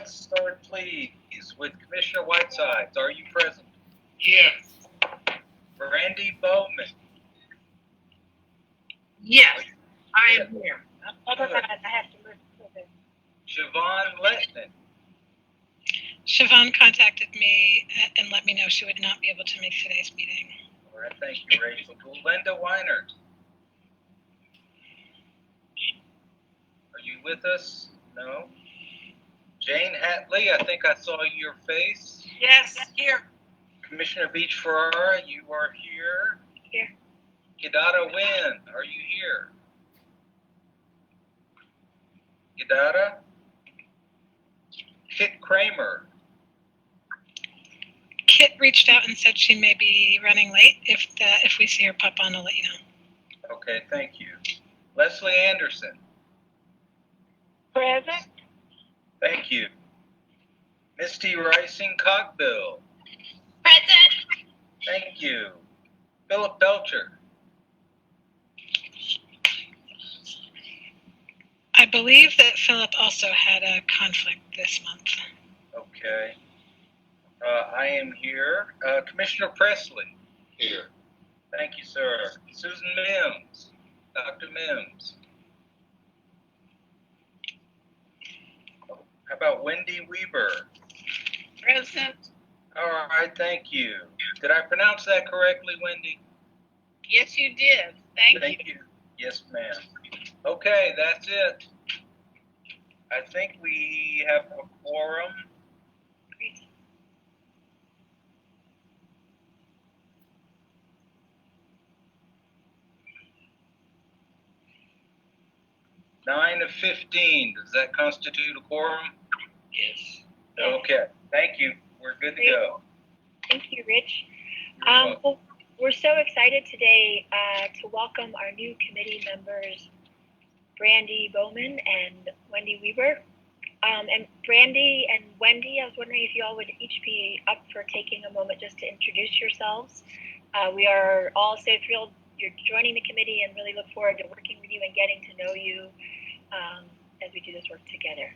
let's start, please, with Commissioner Whitesides. Are you present? Yes. Brandy Bowman. Yes, I am here. Good. I have to listen to this. Siobhan Letton. Siobhan contacted me and let me know she would not be able to make today's meeting. All right, thank you, Rachel. Belinda Weinert. Are you with us? No. Jane Hatley, I think I saw your face. Yes, here. Commissioner Beach Ferrara, you are here. Here. Gidada Wynn, are you here? Gidada? Kit Kramer. Kit reached out and said she may be running late. If we see her pop on, I'll let you know. Okay, thank you. Leslie Anderson. Present. Thank you. Misty Rising Cockbill. Present. Thank you. Philip Belcher. I believe that Philip also had a conflict this month. Okay. I am here. Commissioner Presley. Here. Thank you, sir. Susan Mims. Dr. Mims. How about Wendy Weber? Present. All right, thank you. Did I pronounce that correctly, Wendy? Yes, you did. Thank you. Yes, ma'am. Okay, that's it. I think we have a quorum. Nine of 15. Does that constitute a quorum? Yes. Okay. Thank you. We're good to go. Thank you, Rich. You're welcome. Well, we're so excited today to welcome our new committee members, Brandy Bowman and Wendy Weber. And Brandy and Wendy, I was wondering if you all would each be up for taking a moment just to introduce yourselves. We are all so thrilled you're joining the committee and really look forward to working with you and getting to know you as we do this work together.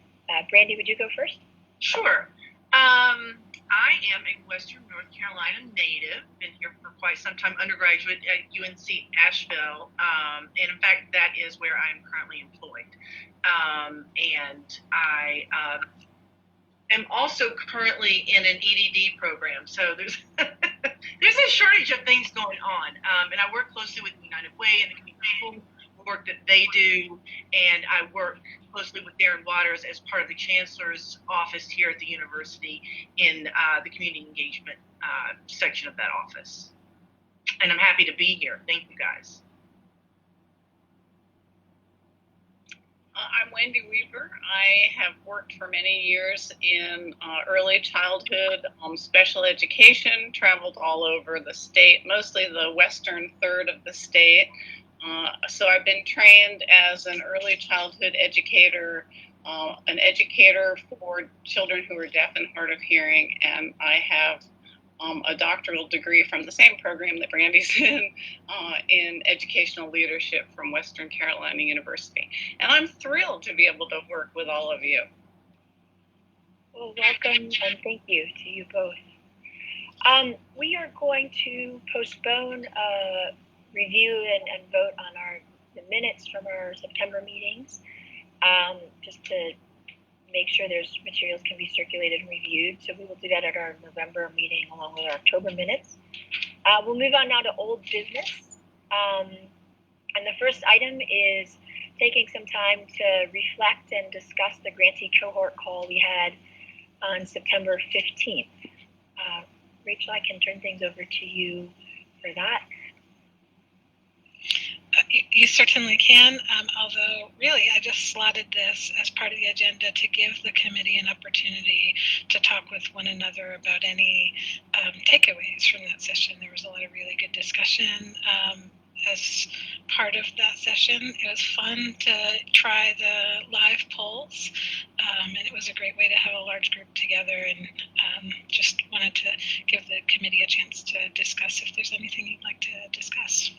Brandy, would you go first? Sure. I am a Western North Carolina native. Been here for quite some time, undergraduate at UNC Asheville. And in fact, that is where I'm currently employed. And I am also currently in an EDD program. So there's there's a shortage of things going on. And I work closely with United Way and the community work that they do. And I work closely with Darren Waters as part of the Chancellor's office here at the university in the community engagement section of that office. And I'm happy to be here. Thank you, guys. I'm Wendy Weber. I have worked for many years in early childhood, special education, traveled all over the state, mostly the western third of the state. So I've been trained as an early childhood educator, an educator for children who are deaf and hard of hearing, and I have a doctoral degree from the same program that Brandy's in educational leadership from Western Carolina University. And I'm thrilled to be able to work with all of you. Well, welcome and thank you to you both. We are going to postpone review and vote on the minutes from our September meetings, just to make sure there's materials can be circulated and reviewed. So we will do that at our November meeting along with our October minutes. We'll move on now to old business. And the first item is taking some time to reflect and discuss the grantee cohort call we had on September 15th. Rachel, I can turn things over to you for that. You certainly can, although really I just slotted this as part of the agenda to give the committee an opportunity to talk with one another about any takeaways from that session. There was a lot of really good discussion as part of that session. It was fun to try the live polls, and it was a great way to have a large group together, and just wanted to give the committee a chance to discuss if there's anything you'd like to discuss.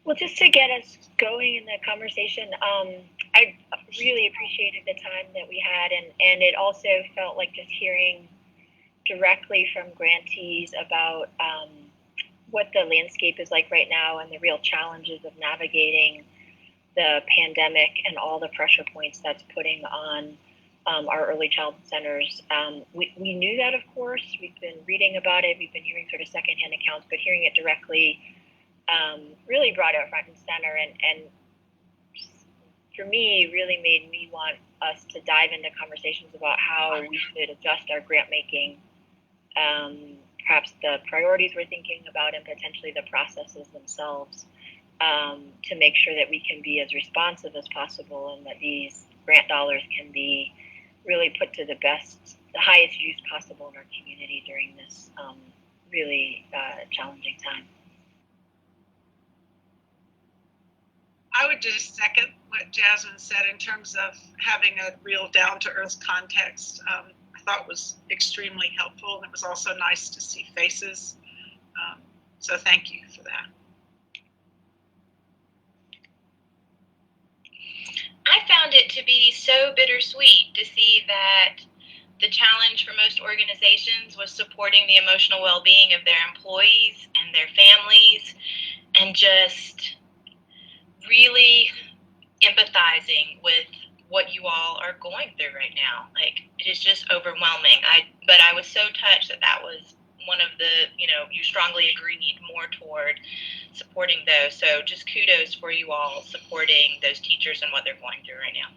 Well, just to get us going in the conversation, I really appreciated the time that we had, and it also felt like just hearing directly from grantees about what the landscape is like right now and the real challenges of navigating the pandemic and all the pressure points that's putting on our early childhood centers. We knew that, of course. We've been reading about it. We've been hearing sort of secondhand accounts, but hearing it directly really brought it front and center. And for me, really made me want us to dive into conversations about how we should adjust our grant making, perhaps the priorities we're thinking about, and potentially the processes themselves, to make sure that we can be as responsive as possible and that these grant dollars can be really put to the highest use possible in our community during this really challenging time. I would just second what Jasmine said in terms of having a real down-to-earth context. I thought was extremely helpful, and it was also nice to see faces. So thank you for that. I found it to be so bittersweet to see that the challenge for most organizations was supporting the emotional well-being of their employees and their families, and just really empathizing with what you all are going through right now. Like, it is just overwhelming. But I was so touched that was one of the, you strongly agreed more toward supporting those. So just kudos for you all supporting those teachers and what they're going through right now.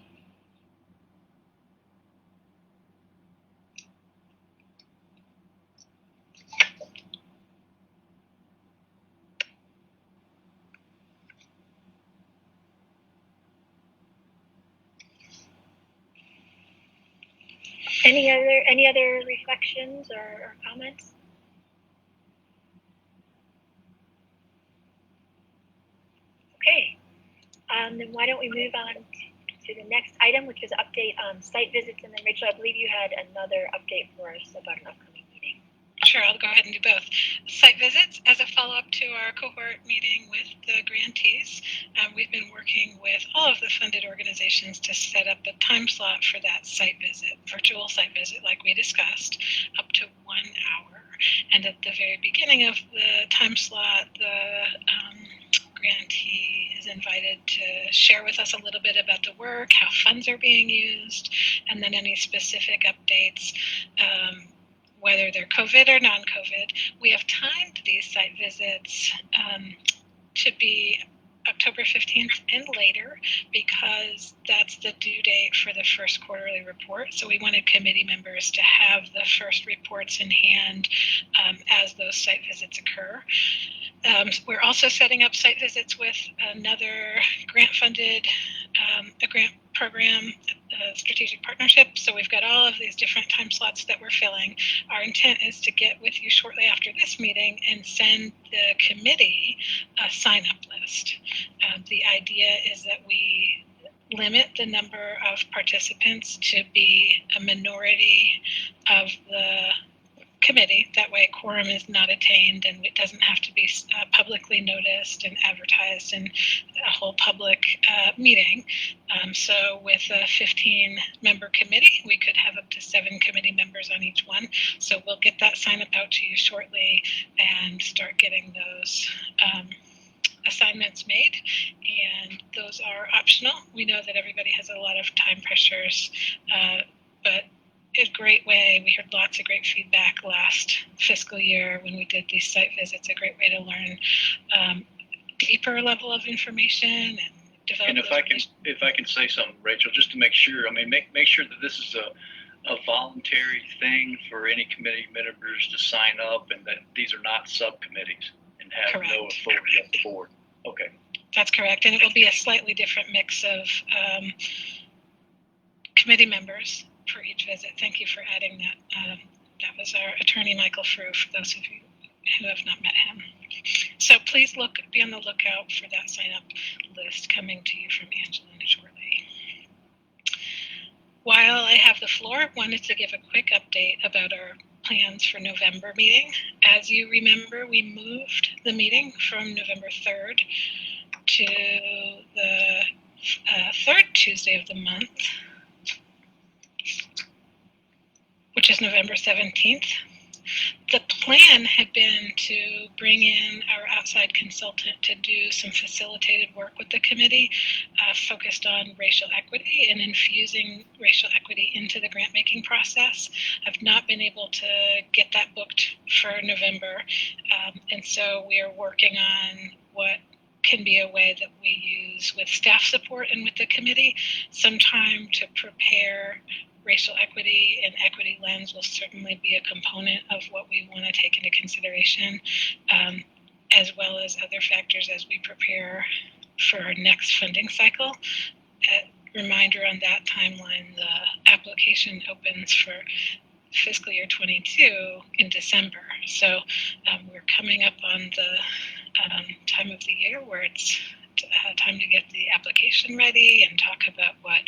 Any other reflections or comments? Okay, then why don't we move on to the next item, which is update on site visits. And then Rachel, I believe you had another update for us about an upcoming meeting. Sure, I'll go ahead and do both. Site visits as a follow-up to our cohort meeting with the grantees. We've been working with all of the funded organizations to set up a time slot for that site visit, virtual site visit like we discussed, up to 1 hour. And at the very beginning of the time slot, the grantee is invited to share with us a little bit about the work, how funds are being used, and then any specific updates, whether they're COVID or non-COVID. We have timed these site visits to be October 15th and later, because that's the due date for the first quarterly report. So we wanted committee members to have the first reports in hand as those site visits occur. We're also setting up site visits with another grant-funded, a grant program, a strategic partnership. So we've got all of these different time slots that we're filling. Our intent is to get with you shortly after this meeting and send the committee a sign-up list. The idea is that we limit the number of participants to be a minority of the committee. That way quorum is not attained and it doesn't have to be publicly noticed and advertised in a whole public meeting. So with a 15-member committee, we could have up to 7 committee members on each one. So we'll get that sign up out to you shortly and start getting those assignments made, and those are optional. We know that everybody has a lot of time pressures, but a great way. We heard lots of great feedback last fiscal year when we did these site visits. A great way to learn deeper level of information and develop. And if I can say something, Rachel, just to make sure. I mean, make sure that this is a voluntary thing for any committee members to sign up, and that these are not subcommittees and have Correct. no authority of the board. Okay. That's correct, and it will be a slightly different mix of committee members for each visit. Thank you for adding that. That was our attorney, Michael Frew, for those of you who have not met him. So please be on the lookout for that sign-up list coming to you from Angelina shortly. While I have the floor, wanted to give a quick update about our plans for November meeting. As you remember, we moved the meeting from November 3rd to the third Tuesday of the month, which is November 17th. The plan had been to bring in our outside consultant to do some facilitated work with the committee, focused on racial equity and infusing racial equity into the grant making process. I've not been able to get that booked for November, and so we are working on what can be a way that we use with staff support and with the committee, sometime to prepare racial equity and equity lens will certainly be a component of what we want to take into consideration, as well as other factors as we prepare for our next funding cycle. Reminder on that timeline, the application opens for fiscal year 22 in December. So we're coming up on the time of the year where it's time to get the application ready and talk about what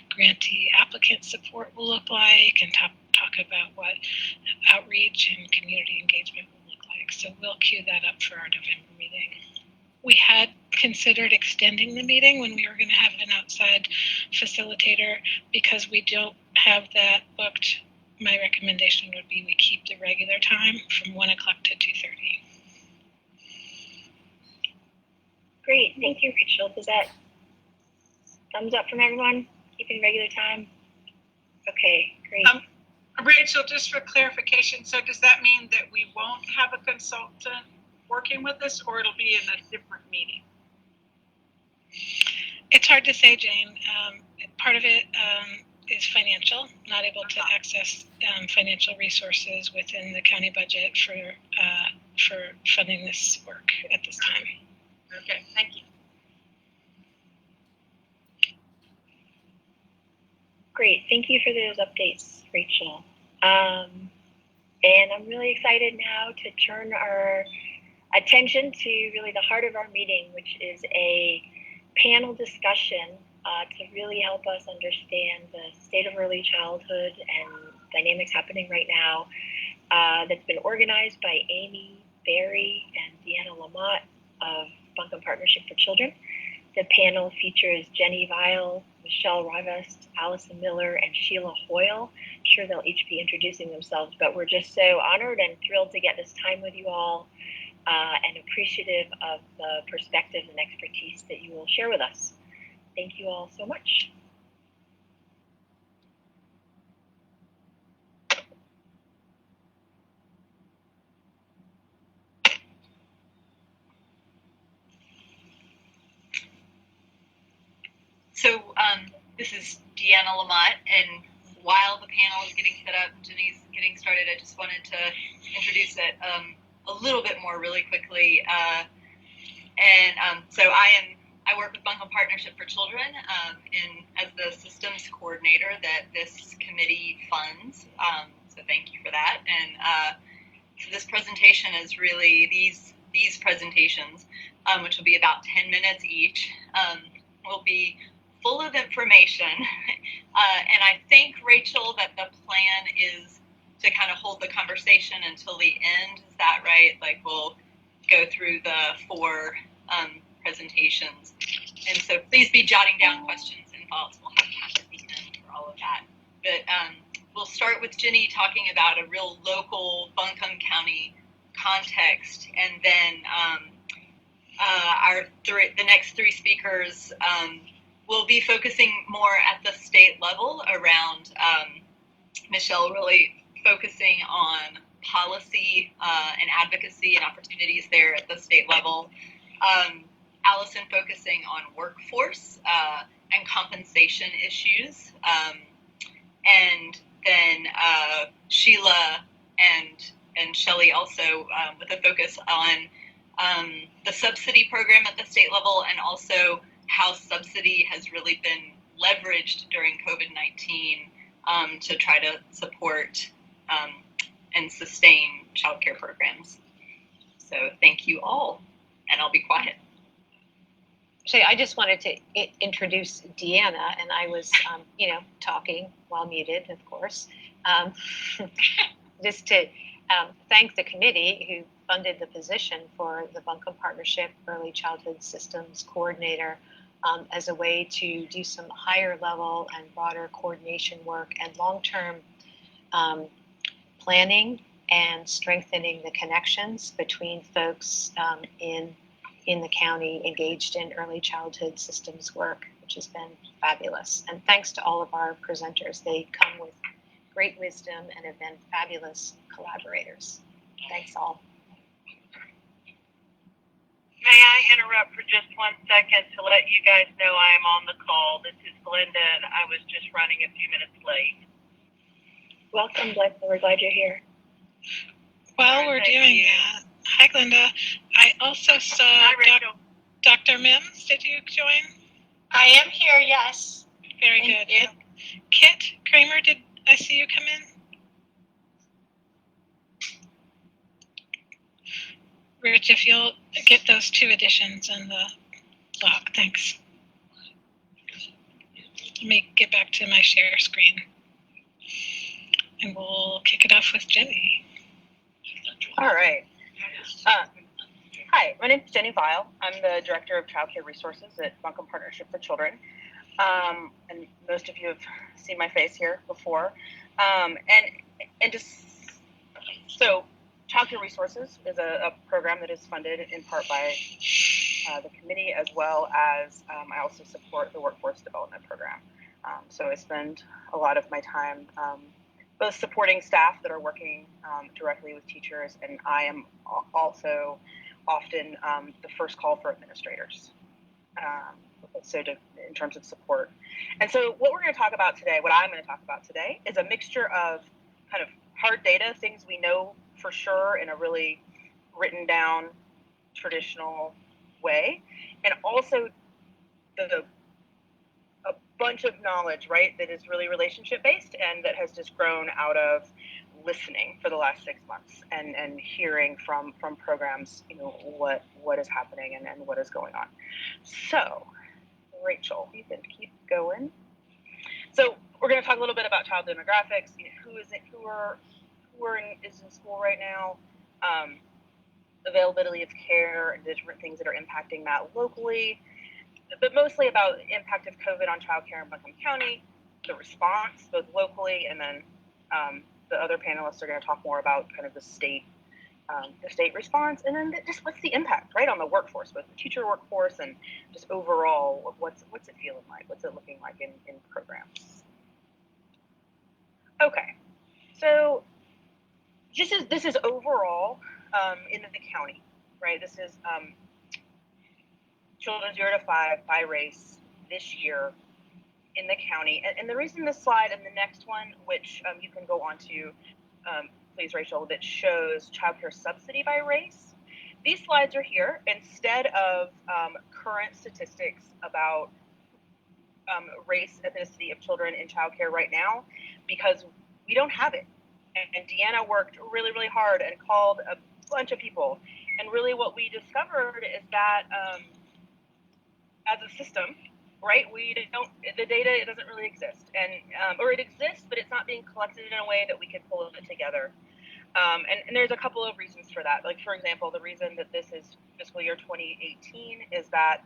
grantee applicant support will look like, and talk about what outreach and community engagement will look like. So we'll queue that up for our November meeting. We had considered extending the meeting when we were going to have an outside facilitator. Because we don't have that booked, my recommendation would be we keep the regular time from 1 o'clock to 2:30. Great, thank you, Rachel. Does that thumbs up from everyone? Keeping regular time? Okay, great. Rachel, just for clarification, so does that mean that we won't have a consultant working with us, or it'll be in a different meeting? It's hard to say, Jane. Part of it is financial, not able to access financial resources within the county budget for funding this work at this time. Okay, thank you. Great, thank you for those updates, Rachel. And I'm really excited now to turn our attention to really the heart of our meeting, which is a panel discussion to really help us understand the state of early childhood and dynamics happening right now, that's been organized by Amy Berry and Deanna Lamott of Buncombe Partnership for Children. The panel features Jenny Weil, Michelle Rivest, Allison Miller, and Sheila Hoyle. I'm sure they'll each be introducing themselves, but we're just so honored and thrilled to get this time with you all, and appreciative of the perspectives and expertise that you will share with us. Thank you all so much. So this is Deanna Lamott, and while the panel is getting set up and Jenny's getting started, I just wanted to introduce it a little bit more really quickly. So I work with Buncombe Partnership for Children as the systems coordinator that this committee funds. So thank you for that. And so this presentation is really these presentations, which will be about 10 minutes each, will be full of information. And I think, Rachel, that the plan is to kind of hold the conversation until the end. Is that right? Like, we'll go through the 4 presentations. And so please be jotting down questions and thoughts. We'll have time at the end for all of that. But we'll start with Jenny talking about a real local Buncombe County context, and then the next 3 speakers will be focusing more at the state level around Michelle really focusing on policy and advocacy and opportunities there at the state level. Allison focusing on workforce and compensation issues. And then Sheila and Shelley also with a focus on the subsidy program at the state level, and also how subsidy has really been leveraged during COVID-19 to try to support and sustain childcare programs. So thank you all, and I'll be quiet. Actually, I just wanted to introduce Deanna, and I was, talking while muted, of course, just to thank the committee who funded the position for the Buncombe Partnership Early Childhood Systems Coordinator as a way to do some higher level and broader coordination work and long-term planning and strengthening the connections between folks in the county engaged in early childhood systems work, which has been fabulous. And thanks to all of our presenters. They come with great wisdom and have been fabulous collaborators. Thanks all. May I interrupt for just 1 second to let you guys know I am on the call? This is Glenda, and I was just running a few minutes late. Welcome, Glenda. We're glad you're here. While we're doing that, hi Glenda. I also saw Hi, Rachel. Dr. Mims. Did you join? I am here, yes. Very Thank good. you. Kit Kramer, did I see you come in? Rich, if you'll get those 2 additions in the log, thanks. Let me get back to my share screen. And we'll kick it off with Jenny. All right. Hi, my name is Jenny Vile. I'm the Director of Child Care Resources at Buncombe Partnership for Children. And most of you have seen my face here before. And just so Child Care Resources is a program that is funded in part by the committee, as well as I also support the workforce development program. So I spend a lot of my time both supporting staff that are working directly with teachers, and I am also often the first call for administrators. In terms of support. And so what we're going to talk about today, what I'm going to talk about today, is a mixture of kind of hard data, things we know for sure in a really written down, traditional way, and also a bunch of knowledge, right, that is really relationship based and that has just grown out of listening for the last 6 months and hearing from programs, what is happening and what is going on. So, Rachel, you can keep going. So we're going to talk a little bit about child demographics. Who is in school right now, availability of care, and different things that are impacting that locally, but mostly about the impact of COVID on childcare in Buncombe County, the response both locally, and then the other panelists are going to talk more about kind of the state response, and then just what's the impact, right, on the workforce, both the teacher workforce and just overall, what's it feeling like, what's it looking like in programs. Okay, so this is overall in the county, right? This is children 0 to 5 by race this year in the county, and the reason this slide and the next one, which you can go on to, please, Rachel, that shows childcare subsidy by race. These slides are here instead of current statistics about race, ethnicity of children in childcare right now, because we don't have it. And Deanna worked really, really hard and called a bunch of people. And really what we discovered is that as a system, right, the data, it doesn't really exist. And or it exists, but it's not being collected in a way that we can pull it together. And there's a couple of reasons for that. Like, for example, the reason that this is fiscal year 2018 is that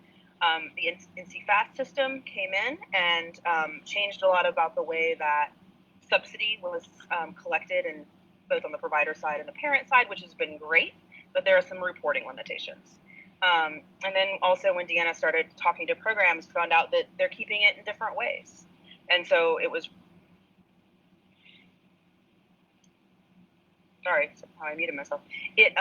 the NC-FAST system came in and changed a lot about the way that subsidy was collected, and both on the provider side and the parent side, which has been great, but there are some reporting limitations. And then also when Deanna started talking to programs, found out that they're keeping it in different ways. And so it was, sorry, I muted myself. It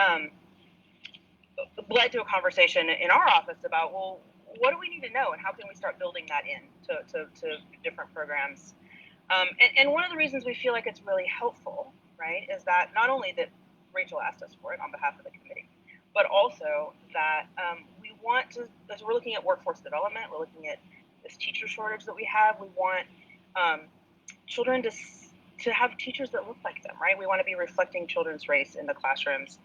led to a conversation in our office about, well, what do we need to know and how can we start building that in to different programs? And one of the reasons we feel like it's really helpful, right, is that not only that Rachel asked us for it on behalf of the committee, but also that we want to, as we're looking at workforce development, we're looking at this teacher shortage that we have, we want children to have teachers that look like them, right? We want to be reflecting children's race in the classrooms.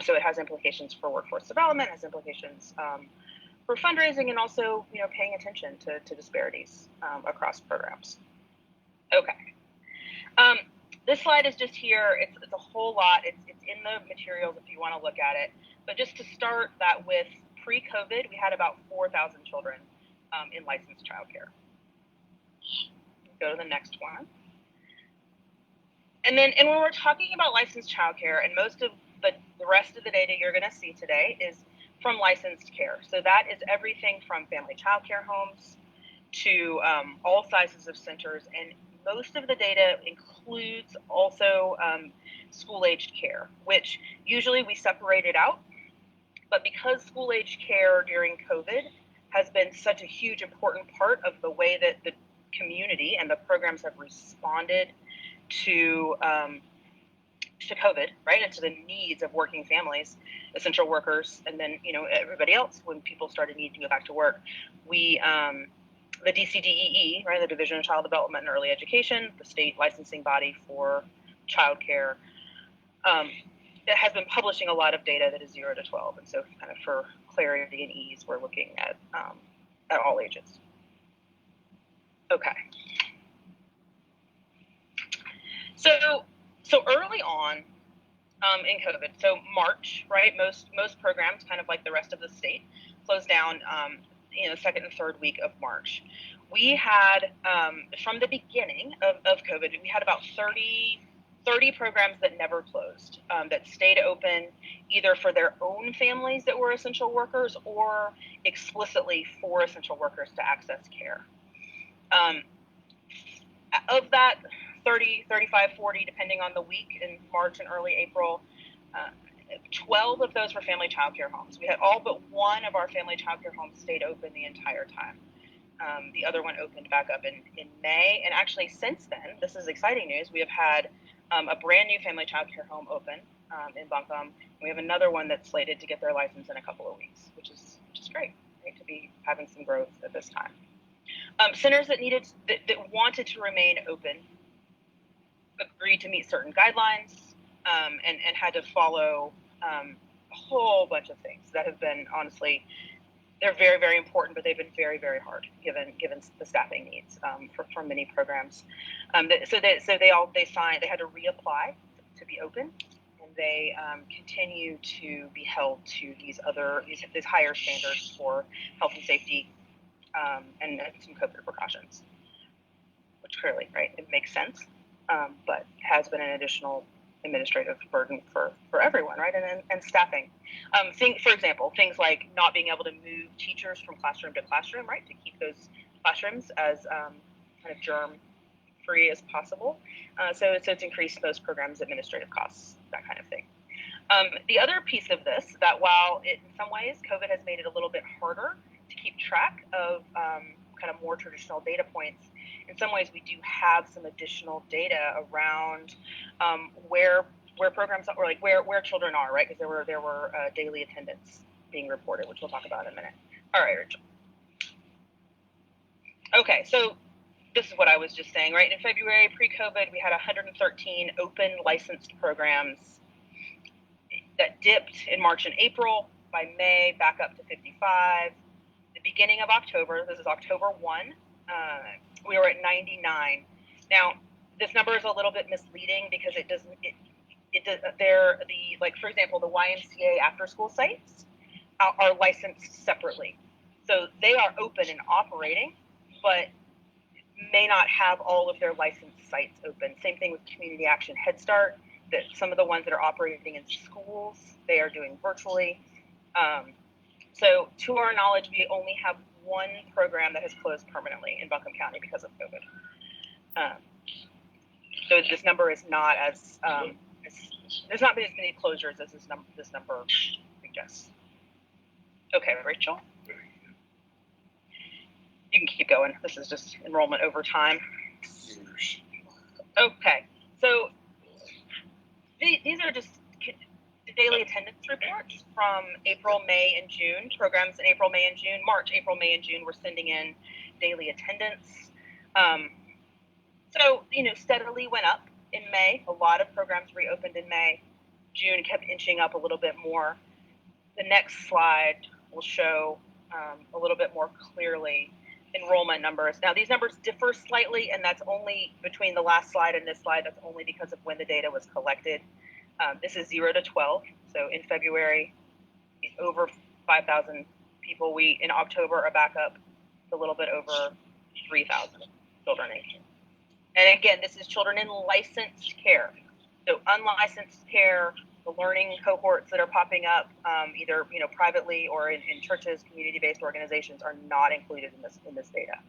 So it has implications for workforce development, has implications for fundraising, and also, paying attention to disparities across programs. Okay. This slide is just here. It's a whole lot. It's in the materials if you want to look at it. But just to start that with, pre-COVID, we had about 4,000 children in licensed childcare. Go to the next one. And when we're talking about licensed childcare, and most of the rest of the data you're going to see today is from licensed care. So that is everything from family childcare homes to all sizes of centers, and most of the data includes also school-aged care, which usually we separate it out. But because school-aged care during COVID has been such a huge important part of the way that the community and the programs have responded to COVID, right, and to the needs of working families, essential workers, and then everybody else when people started needing to go back to work, we the DCDEE, right, the Division of Child Development and Early Education, the state licensing body for childcare, it has been publishing a lot of data that is 0 to 12, and so kind of for clarity and ease, we're looking at all ages. Okay. So early on in COVID, so March, right? Most programs, kind of like the rest of the state, closed down. Second and third week of March. We had from the beginning of COVID, we had about 30 programs that never closed, that stayed open either for their own families that were essential workers or explicitly for essential workers to access care. Of that 30, 35, 40, depending on the week in March and early April, 12 of those were family childcare homes. We had all but one of our family childcare homes stayed open the entire time. The other one opened back up in May. And actually since then, this is exciting news, we have had a brand new family childcare home open in Buncombe. We have another one that's slated to get their license in a couple of weeks, which is great, right, to be having some growth at this time. Centers that wanted to remain open agreed to meet certain guidelines and had to follow a whole bunch of things that have been, honestly, they're very, very important, but they've been very, very hard given the staffing needs for many programs. So they signed, they had to reapply to be open, and they continue to be held to these higher standards for health and safety and some COVID precautions, which clearly, right, it makes sense, but has been an additional administrative burden for everyone, right, and staffing. For example, things like not being able to move teachers from classroom to classroom, right, to keep those classrooms as kind of germ-free as possible. So it's increased those programs' administrative costs, that kind of thing. The other piece of this, that while in some ways COVID has made it a little bit harder to keep track of kind of more traditional data points, in some ways we do have some additional data around where programs are, or like where children are, right? Because there were daily attendance being reported, which we'll talk about in a minute. All right, Rachel. Okay, so this is what I was just saying, right? In February, pre-COVID, we had 113 open licensed programs that dipped in March and April. By May, back up to 55. The beginning of October, this is October 1, we were at 99. Now, this number is a little bit misleading because for example, the YMCA after school sites are licensed separately. So they are open and operating, but may not have all of their licensed sites open. Same thing with Community Action Head Start, that some of the ones that are operating in schools, they are doing virtually. So to our knowledge, we only have one program that has closed permanently in Buncombe County because of COVID. So this number is not as there's not been as many closures as this number suggests. Okay, Rachel, you can keep going. This is just enrollment over time. Okay, so these are just daily attendance reports from April, May, and June. Programs in April, May, and June. March, April, May, and June were sending in daily attendance. So, steadily went up in May. A lot of programs reopened in May. June kept inching up a little bit more. The next slide will show a little bit more clearly enrollment numbers. Now, these numbers differ slightly, and that's only between the last slide and this slide. That's only because of when the data was collected. This is 0 to 12. So in February, over 5,000 people. We, in October, are back up a little bit over 3,000 children in care. And again, this is children in licensed care. So unlicensed care, the learning cohorts that are popping up, either privately or in churches, community-based organizations, are not included in this data.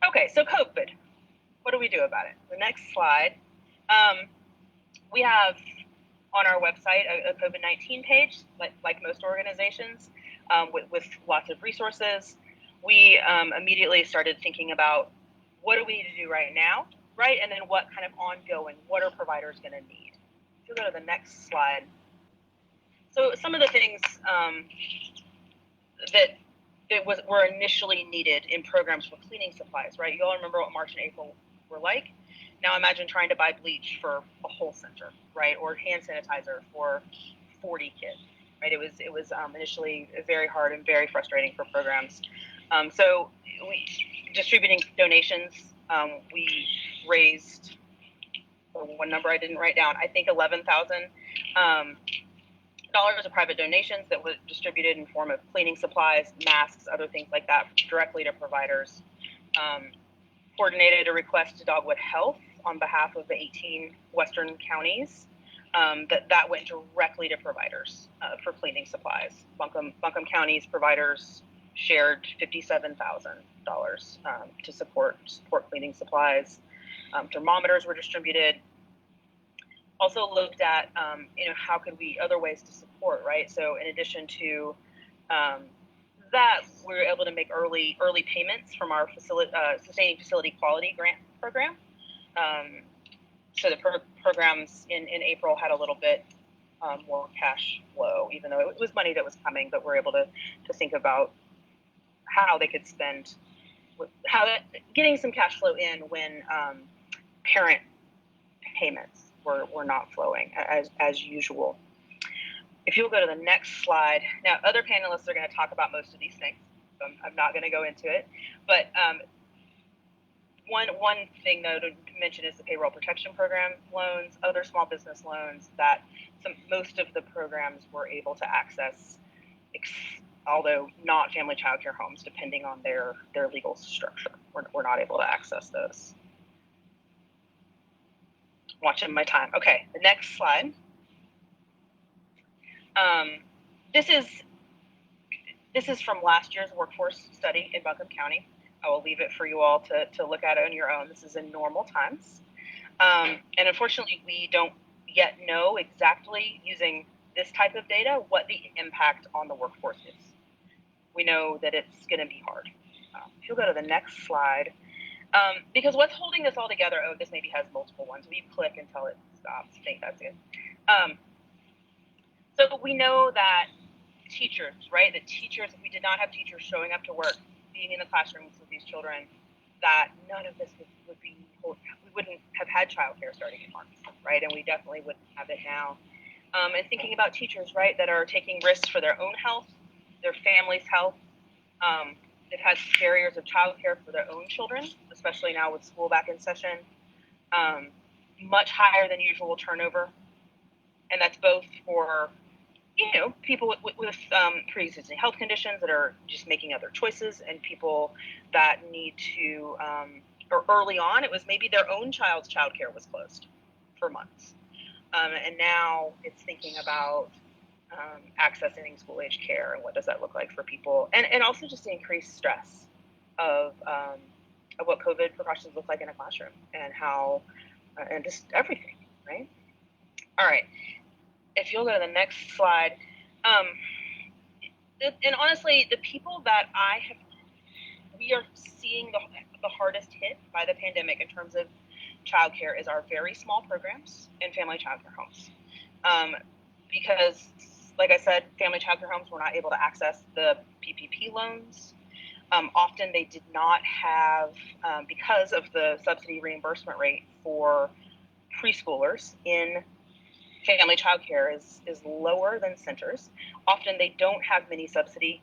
Okay, so COVID. What do we do about it? The next slide. We have on our website a COVID-19 page, like most organizations, with lots of resources. We immediately started thinking about what do we need to do right now, right? And then what kind of ongoing, what are providers going to need? If you go to the next slide. So some of the things that were initially needed in programs for cleaning supplies, right? You all remember what March and April were like? Now imagine trying to buy bleach for a whole center, right? Or hand sanitizer for 40 kids, right? It was initially very hard and very frustrating for programs. So we distributing donations. We raised one number I didn't write down. I think $11,000 of private donations that were distributed in form of cleaning supplies, masks, other things like that, directly to providers. Coordinated a request to Dogwood Health on behalf of the 18 Western counties that went directly to providers for cleaning supplies. Buncombe County's providers shared $57,000 to support cleaning supplies. Thermometers were distributed. Also looked at how could we other ways to support, right? So in addition to that, we were able to make early payments from our Sustaining Facility Quality Grant program. So the programs in April had a little bit more cash flow, even though it was money that was coming, but we're able to think about how they could spend, getting some cash flow in when parent payments were not flowing as usual. If you'll go to the next slide. Now, other panelists are going to talk about most of these things, so I'm not going to go into it. But one thing, though, to mention is the Payroll Protection Program loans, other small business loans that most of the programs were able to access, although not family child care homes, depending on their legal structure. We're not able to access those. Watching my time. Okay, the next slide. This is from last year's workforce study in Buncombe County. I will leave it for you all to look at it on your own. This is in normal times. And unfortunately, we don't yet know exactly, using this type of data, what the impact on the workforce is. We know that it's going to be hard. If you'll go to the next slide. Because what's holding this all together, this maybe has multiple ones. We click until it stops. I think that's it. So we know that teachers, right? That teachers, if we did not have teachers showing up to work, being in the classrooms with these children, that none of this would be, we wouldn't have had childcare starting in March, right? And we definitely wouldn't have it now. And thinking about teachers, right, that are taking risks for their own health, their family's health, that has barriers of childcare for their own children, especially now with school back in session, much higher than usual turnover. And that's both for people with pre-existing health conditions that are just making other choices, and people that need to, or early on, it was maybe their own child's childcare was closed for months. And now it's thinking about accessing school-age care and what does that look like for people, and also just the increased stress of what COVID precautions look like in a classroom, and how, and just everything, right? All right. If you'll go to the next slide, and honestly, the people that we are seeing the hardest hit by the pandemic in terms of childcare is our very small programs and family childcare homes, because, like I said, family childcare homes were not able to access the PPP loans. Often they did not have, because of the subsidy reimbursement rate for preschoolers in family childcare is lower than centers. Often they don't have many subsidy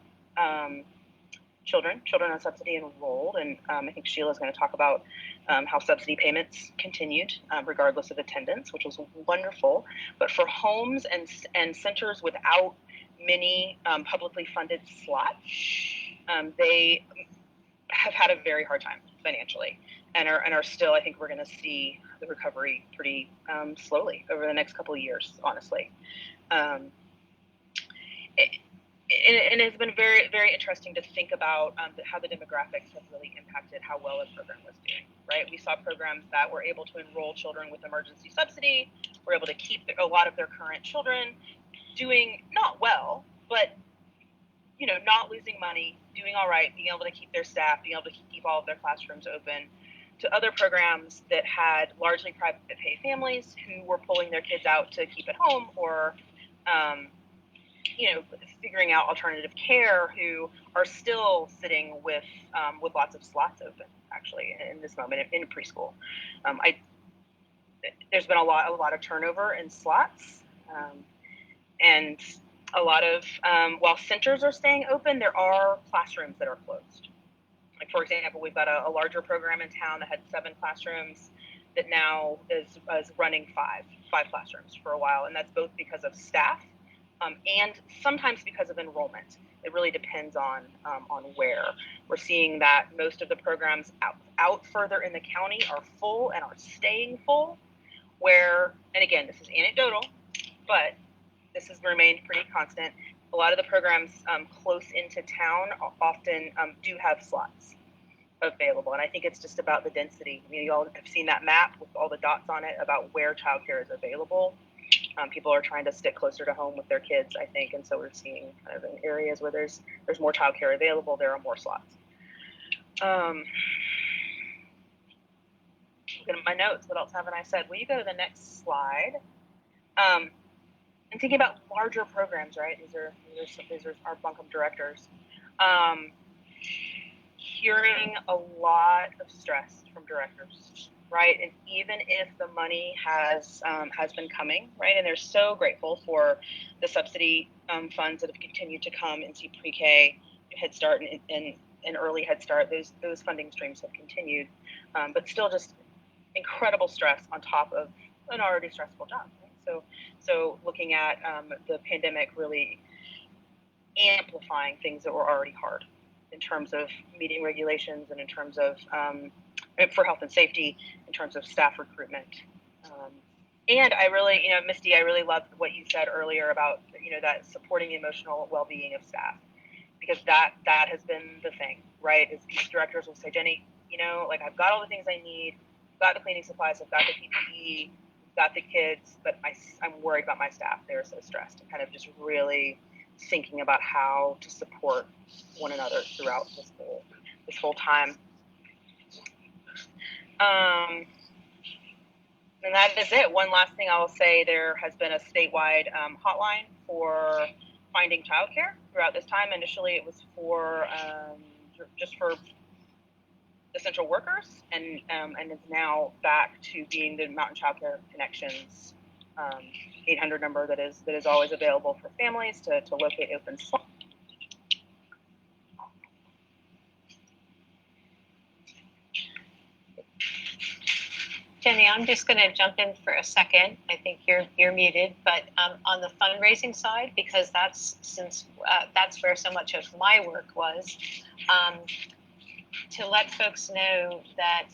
children on subsidy enrolled, and I think Sheila's going to talk about how subsidy payments continued regardless of attendance, which was wonderful. But for homes and centers without many publicly funded slots, they have had a very hard time financially, and are still. I think we're going to see the recovery pretty slowly over the next couple of years, honestly. And it's been very, very interesting to think about how the demographics have really impacted how well a program was doing, right? We saw programs that were able to enroll children with emergency subsidy, were able to keep a lot of their current children doing not well, but, you know, not losing money, doing all right, being able to keep their staff, being able to keep all of their classrooms open, to other programs that had largely private pay families who were pulling their kids out to keep at home, or you know, figuring out alternative care, who are still sitting with lots of slots open, actually, in this moment in preschool. There's been a lot of turnover in slots, and a lot of while centers are staying open, there are classrooms that are closed. Like, for example, we've got a larger program in town that had 7 classrooms that now is running five classrooms for a while, and that's both because of staff and sometimes because of enrollment. It really depends on where. We're seeing that most of the programs out further in the county are full and are staying full, where, and again, this is anecdotal, but this has remained pretty constant. A lot of the programs close into town often do have slots available, and I think it's just about the density. I mean, you all have seen that map with all the dots on it about where childcare is available. People are trying to stick closer to home with their kids, I think, and so we're seeing kind of in areas where there's more childcare available, there are more slots. Looking at my notes, what else haven't I said? Will you go to the next slide? And thinking about larger programs, right? These are our Buncombe directors. Hearing a lot of stress from directors, right? And even if the money has been coming, right? And they're so grateful for the subsidy funds that have continued to come into pre-K, Head Start, and early Head Start. Those funding streams have continued, but still just incredible stress on top of an already stressful job. Right? So looking at the pandemic really amplifying things that were already hard in terms of meeting regulations and in terms of for health and safety, in terms of staff recruitment. And I really, Misty, I really loved what you said earlier about, that supporting the emotional well-being of staff, because that has been the thing, right? Is these directors will say, Jenny, like, I've got all the things I need, I've got the cleaning supplies, I've got the PPE, I've got the kids, but I'm worried about my staff. They're so stressed, and kind of just really thinking about how to support one another throughout this whole time. And that is it. One last thing I will say, there has been a statewide hotline for finding childcare throughout this time. Initially, it was for just for essential workers, and it's now back to being the Mountain Childcare Connections 800 number that is always available for families to locate open slots. Jenny, I'm just going to jump in for a second. I think you're muted, but on the fundraising side, because that's where so much of my work was, to let folks know that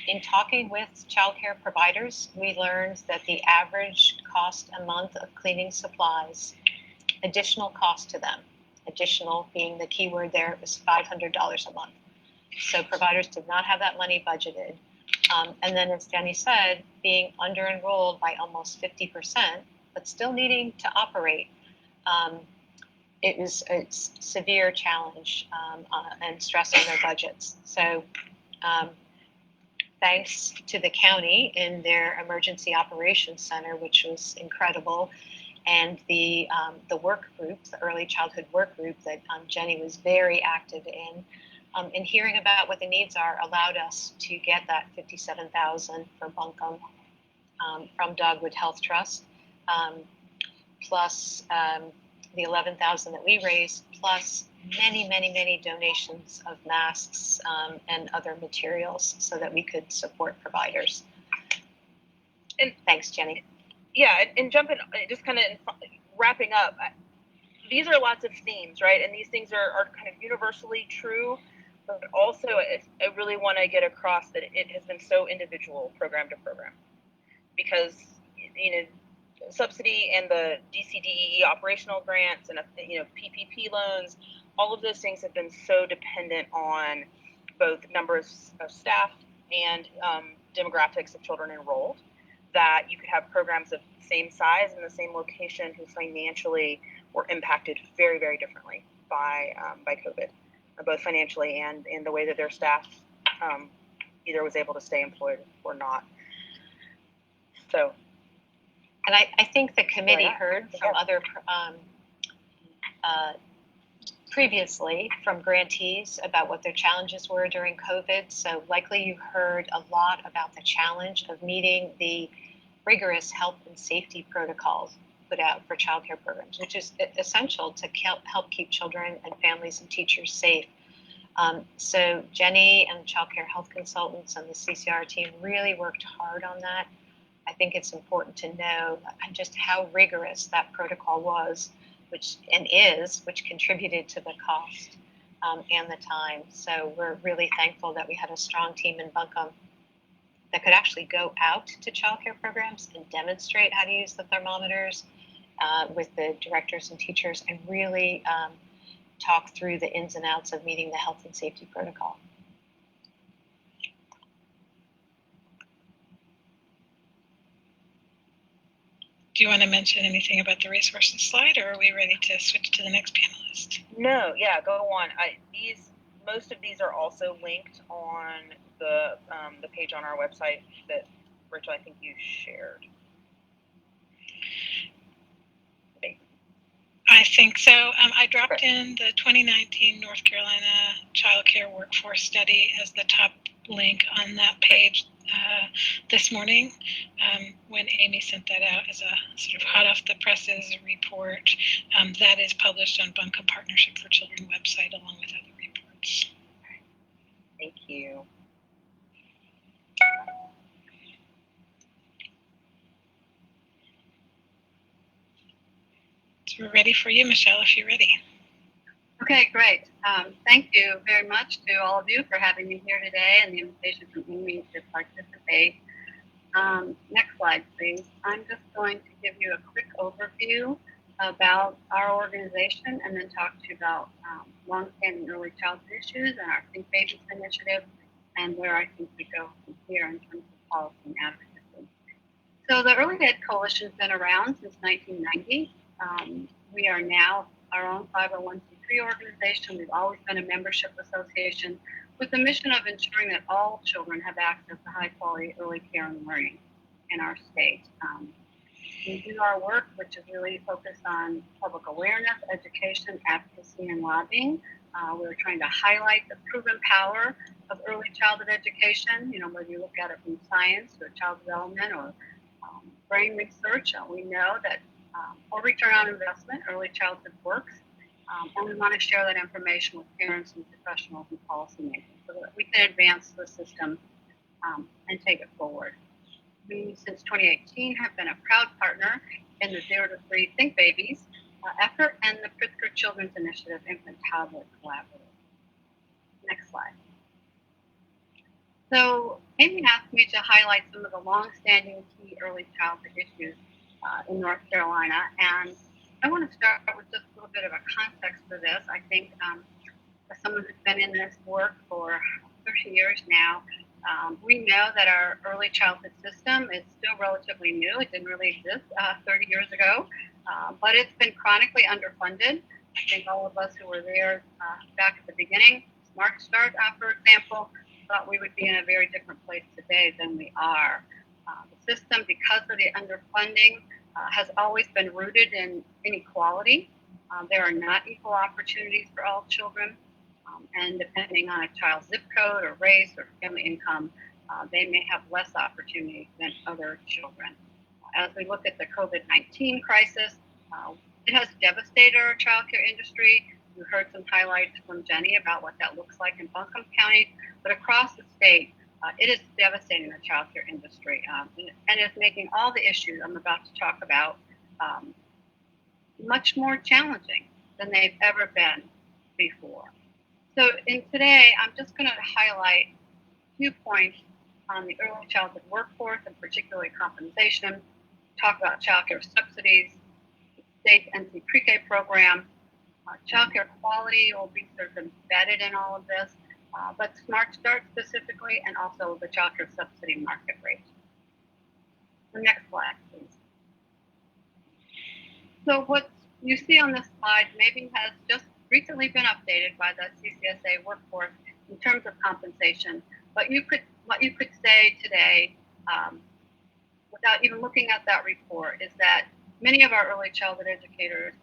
in talking with childcare providers, we learned that the average cost a month of cleaning supplies, additional cost to them, additional being the key word there, was $500 a month. So providers did not have that money budgeted. And then, as Jenny said, being under-enrolled by almost 50%, but still needing to operate, it was a severe challenge and stress on their budgets. So thanks to the county in their Emergency Operations Center, which was incredible, and the work group, the Early Childhood Work Group that Jenny was very active in, and hearing about what the needs are allowed us to get that $57,000 for Buncombe from Dogwood Health Trust, plus the 11,000 that we raised, plus many donations of masks and other materials so that we could support providers. And thanks, Jenny. Yeah, and jumping, just kind of wrapping up, these are lots of themes, right? And these things are kind of universally true, but also I really want to get across that it has been so individual program to program, because, you know, subsidy and the DCDE operational grants and, you know, PPP loans, all of those things have been so dependent on both numbers of staff and demographics of children enrolled, that you could have programs of the same size in the same location who financially were impacted very differently by COVID, both financially and in the way that their staff either was able to stay employed or not. So. And I think the committee heard from other previously from grantees about what their challenges were during COVID. So likely you heard a lot about the challenge of meeting the rigorous health and safety protocols put out for childcare programs, which is essential to help keep children and families and teachers safe. So Jenny and childcare health consultants and the CCR team really worked hard on that. I think it's important to know just how rigorous that protocol was, which contributed to the cost and the time. So we're really thankful that we had a strong team in Buncombe that could actually go out to childcare programs and demonstrate how to use the thermometers with the directors and teachers, and really talk through the ins and outs of meeting the health and safety protocol. Do you want to mention anything about the resources slide, or are we ready to switch to the next panelist? No, yeah, go on. Most of these are also linked on the page on our website that, Rachel, I think you shared. I think so. I dropped in the 2019 North Carolina Child Care Workforce Study as the top link on that page this morning when Amy sent that out as a sort of hot off the presses report. That is published on Buncombe Partnership for Children website along with other reports. Thank you. So we're ready for you, Michelle, if you're ready. Okay, great. Thank you very much to all of you for having me here today and the invitation from Amy to participate. Next slide, please. I'm just going to give you a quick overview about our organization and then talk to you about longstanding early childhood issues and our Think Babies initiative and where I think we go from here in terms of policy and advocacy. So the Early Ed Coalition has been around since 1990. We are now our own 501c3 organization. We've always been a membership association with the mission of ensuring that all children have access to high quality early care and learning in our state. We do our work, which is really focused on public awareness, education, advocacy, and lobbying. We're trying to highlight the proven power of early childhood education, whether you look at it from science or child development or brain research. We know that for return on investment, early childhood works. And we want to share that information with parents and professionals and policymakers so that we can advance the system and take it forward. We, since 2018, have been a proud partner in the 0 to 3 Think Babies effort and the Pritzker Children's Initiative Infant Toddler Collaborative. Next slide. So Amy asked me to highlight some of the long-standing key early childhood issues in North Carolina, and I want to start with just a little bit of a context for this. I think as someone who's been in this work for 30 years now, we know that our early childhood system is still relatively new. It didn't really exist 30 years ago, but it's been chronically underfunded. I think all of us who were there back at the beginning, Smart Start, for example, thought we would be in a very different place today than we are. The system, because of the underfunding, has always been rooted in inequality. There are not equal opportunities for all children, and depending on a child's zip code or race or family income, they may have less opportunity than other children. As we look at the COVID-19 crisis, It has devastated our childcare industry. You heard some highlights from Jenny about what that looks like in Buncombe County, but across the state, it is devastating the childcare industry, and is making all the issues I'm about to talk about much more challenging than they've ever been before. So today, I'm just going to highlight a few points on the early childhood workforce and particularly compensation, talk about childcare subsidies, the state NC pre-K program, childcare quality will be sort of embedded in all of this, but Smart Start specifically, and also the childcare subsidy market rate. The next slide, please. So what you see on this slide maybe has just recently been updated by the CCSA workforce in terms of compensation, but what you could say today, without even looking at that report, is that many of our early childhood educators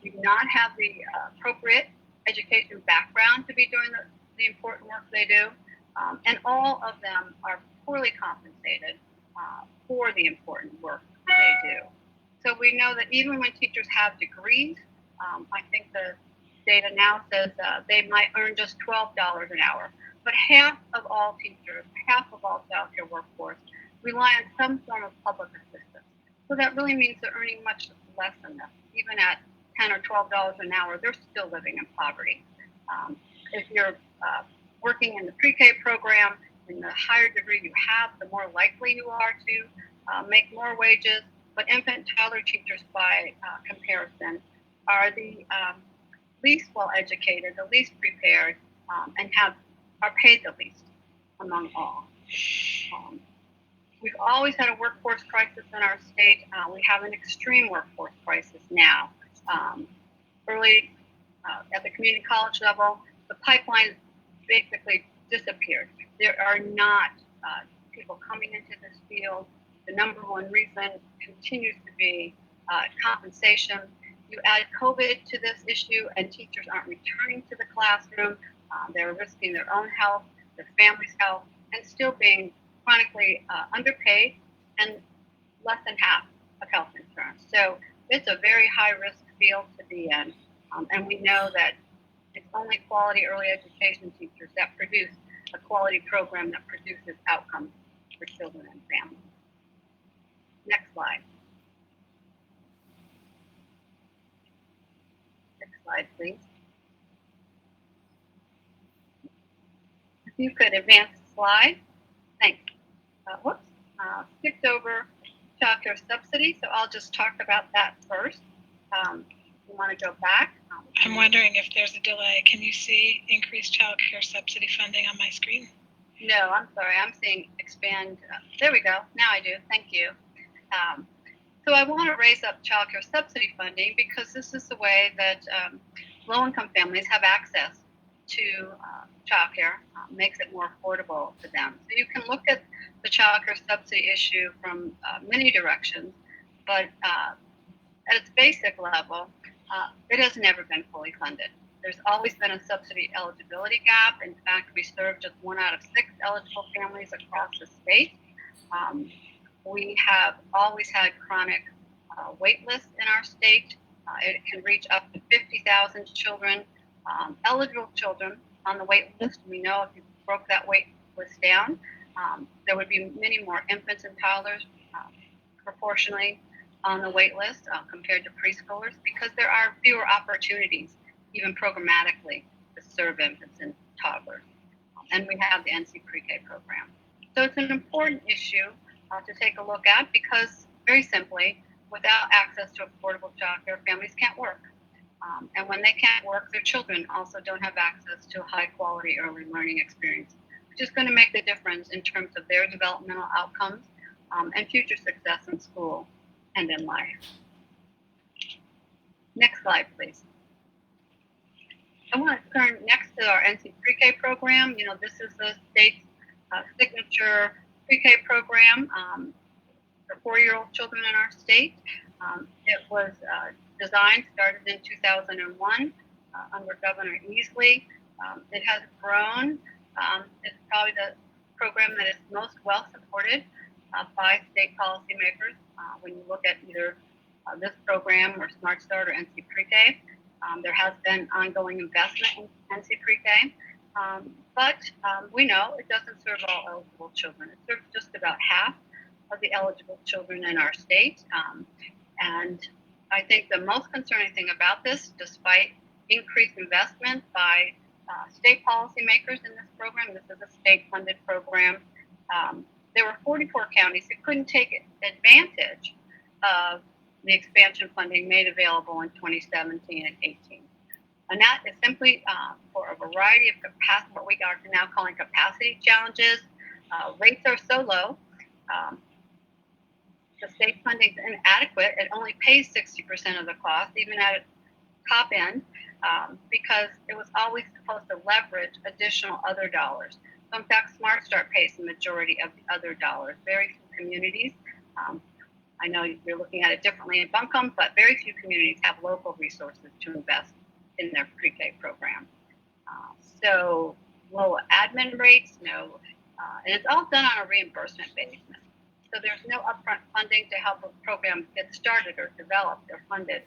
do not have the appropriate education background to be doing the important work they do, and all of them are poorly compensated for the important work they do. So we know that even when teachers have degrees, I think the data now says they might earn just $12 an hour, but half of all teachers, half of all childcare workforce rely on some form of public assistance. So that really means they're earning much less than this. Even at $10 or $12 an hour, they're still living in poverty. If you're working in the pre-K program, in the higher degree you have, the more likely you are to make more wages. But infant and toddler teachers, by comparison, are the least well educated, the least prepared, and are paid the least among all. We've always had a workforce crisis in our state. We have an extreme workforce crisis now. Early at the community college level, the pipeline basically disappeared. There are not people coming into this field. The number one reason continues to be compensation. You add COVID to this issue, and teachers aren't returning to the classroom. They're risking their own health, their family's health, and still being chronically underpaid and less than half of health insurance. So it's a very high-risk field to be in, and we know that it's only quality early education teachers that produce a quality program that produces outcomes for children and families. Next slide. Next slide, please. If you could advance the slide. Thanks. Skipped over childcare subsidy, so I'll just talk about that first. We want to go back. I'm wondering if there's a delay. Can you see increased childcare subsidy funding on my screen? No, I'm sorry. I'm seeing expand. There we go. Now I do. Thank you. So I want to raise up childcare subsidy funding because this is the way that low-income families have access to childcare, makes it more affordable to them. So you can look at the childcare subsidy issue from many directions, but at its basic level, it has never been fully funded. There's always been a subsidy eligibility gap. In fact, we serve just 1 out of 6 eligible families across the state. We have always had chronic wait lists in our state. It can reach up to 50,000 children, eligible children on the wait list. We know if you broke that wait list down, there would be many more infants and toddlers proportionally on the wait list compared to preschoolers because there are fewer opportunities, even programmatically, to serve infants and toddlers. And we have the NC pre-K program. So it's an important issue to take a look at because, very simply, without access to affordable childcare, families can't work. And when they can't work, their children also don't have access to a high-quality early learning experience, which is going to make the difference in terms of their developmental outcomes and future success in school and in life. Next slide, please. I want to turn next to our NC pre-K program. You know, this is the state's signature pre-K program for 4-year-old children in our state. It was started in 2001 under Governor Easley. It has grown. It's probably the program that is most well supported by state policymakers when you look at either this program or Smart Start or NC Pre-K. There has been ongoing investment in NC Pre-K, but we know it doesn't serve all eligible children. It serves just about half of the eligible children in our state. And I think the most concerning thing about this, despite increased investment by state policymakers in this program, this is a state-funded program, there were 44 counties that couldn't take advantage of the expansion funding made available in 2017 and 18. And that is simply for a variety of what we are now calling capacity challenges. Rates are so low. The state funding is inadequate. It only pays 60% of the cost, even at top end, because it was always supposed to leverage additional other dollars. So in fact, Smart Start pays the majority of the other dollars. Very few communities, I know you're looking at it differently in Buncombe, but very few communities have local resources to invest in their pre-K program. So low admin rates, and it's all done on a reimbursement basis. So there's no upfront funding to help a program get started or developed or funded,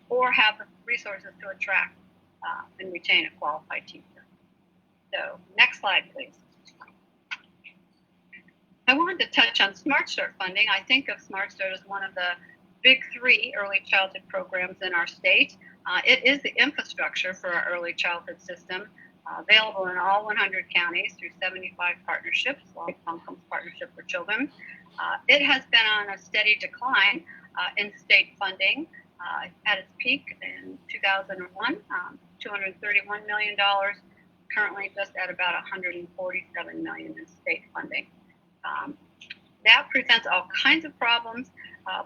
or have the resources to attract and retain a qualified teacher. So next slide, please. I wanted to touch on Smart Start funding. I think of Smart Start as one of the big three early childhood programs in our state. It is the infrastructure for our early childhood system, available in all 100 counties through 75 partnerships, like Buncombe's Partnership for Children. It has been on a steady decline in state funding. At its peak in 2001, $231 million, currently just at about $147 million in state funding. That presents all kinds of problems,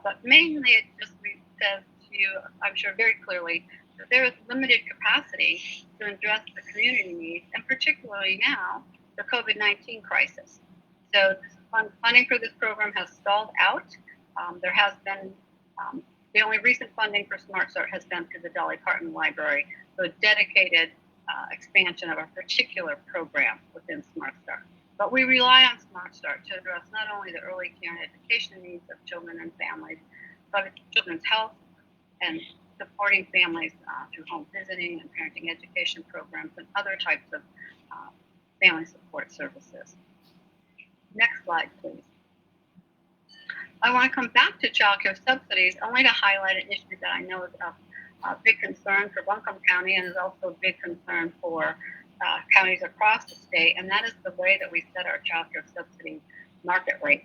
but mainly it just says to you, I'm sure very clearly, that there is limited capacity to address the community needs, and particularly now, the COVID-19 crisis. So funding for this program has stalled out. There has been, the only recent funding for Smart Start has been through the Dolly Parton Library, so a dedicated expansion of a particular program within Smart Start. But we rely on Smart Start to address not only the early care and education needs of children and families, but children's health and supporting families through home visiting and parenting education programs and other types of family support services. Next slide, please. I want to come back to child care subsidies only to highlight an issue that I know is a big concern for Buncombe County and is also a big concern for counties across the state, and that is the way that we set our child care subsidy market rate.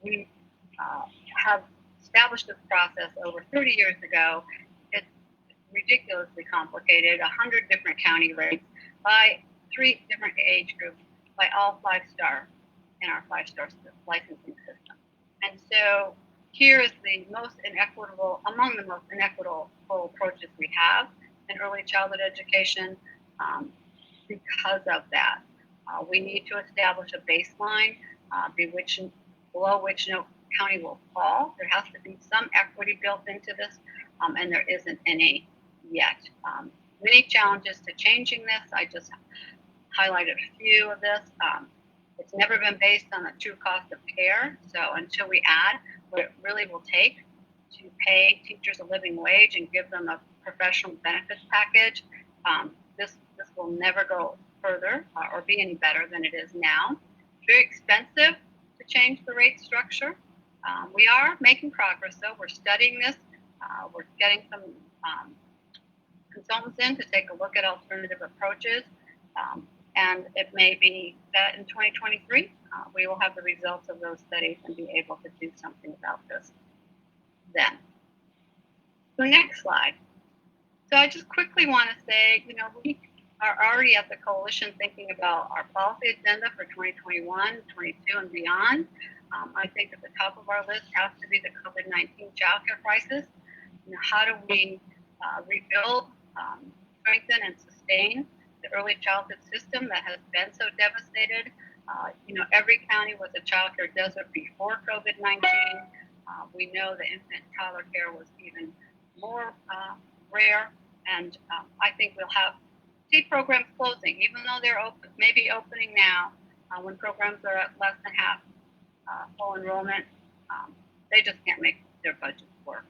We have established this process over 30 years ago. It's ridiculously complicated, 100 different county rates by 3 different age groups, by all 5-star in our 5-star licensing system. And so here is the most inequitable, among the most inequitable approaches we have in early childhood education. Because of that, we need to establish a baseline below which no county will fall. There has to be some equity built into this, and there isn't any yet. Many challenges to changing this. I just highlighted a few of this. It's never been based on the true cost of care. So until we add what it really will take to pay teachers a living wage and give them a professional benefits package, this will never go further or be any better than it is now. Very expensive to change the rate structure. We are making progress, though. We're studying this. We're getting some consultants in to take a look at alternative approaches. And it may be that in 2023, we will have the results of those studies and be able to do something about this then. So next slide. So I just quickly want to say, we are already at the coalition thinking about our policy agenda for 2021, 22, and beyond. I think at the top of our list has to be the COVID-19 childcare crisis. How do we rebuild, strengthen, and sustain the early childhood system that has been so devastated? Every county was a childcare desert before COVID-19. We know the infant and toddler care was even more rare, and I think we'll see programs closing, even though they're maybe opening now. When programs are at less than half full enrollment, they just can't make their budgets work.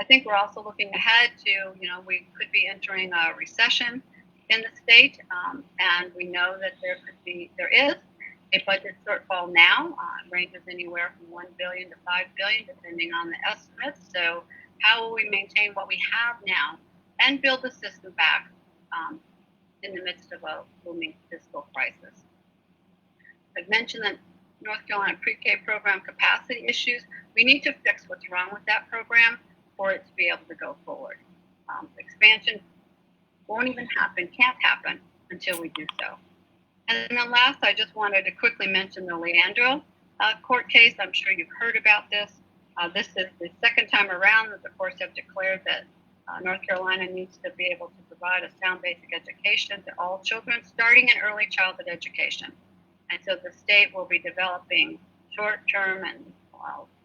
I think we're also looking ahead to, we could be entering a recession in the state, and we know that there is a budget shortfall now. It ranges anywhere from $1 billion to $5 billion, depending on the estimates. So, how will we maintain what we have now and build the system back in the midst of a looming fiscal crisis? I've mentioned that North Carolina pre-K program capacity issues. We need to fix what's wrong with that program for it to be able to go forward. Expansion won't even happen, can't happen until we do so. And then last, I just wanted to quickly mention the Leandro court case. I'm sure you've heard about this. This is the second time around that the courts have declared that North Carolina needs to be able to provide a sound basic education to all children, starting in early childhood education. And so the state will be developing short-term and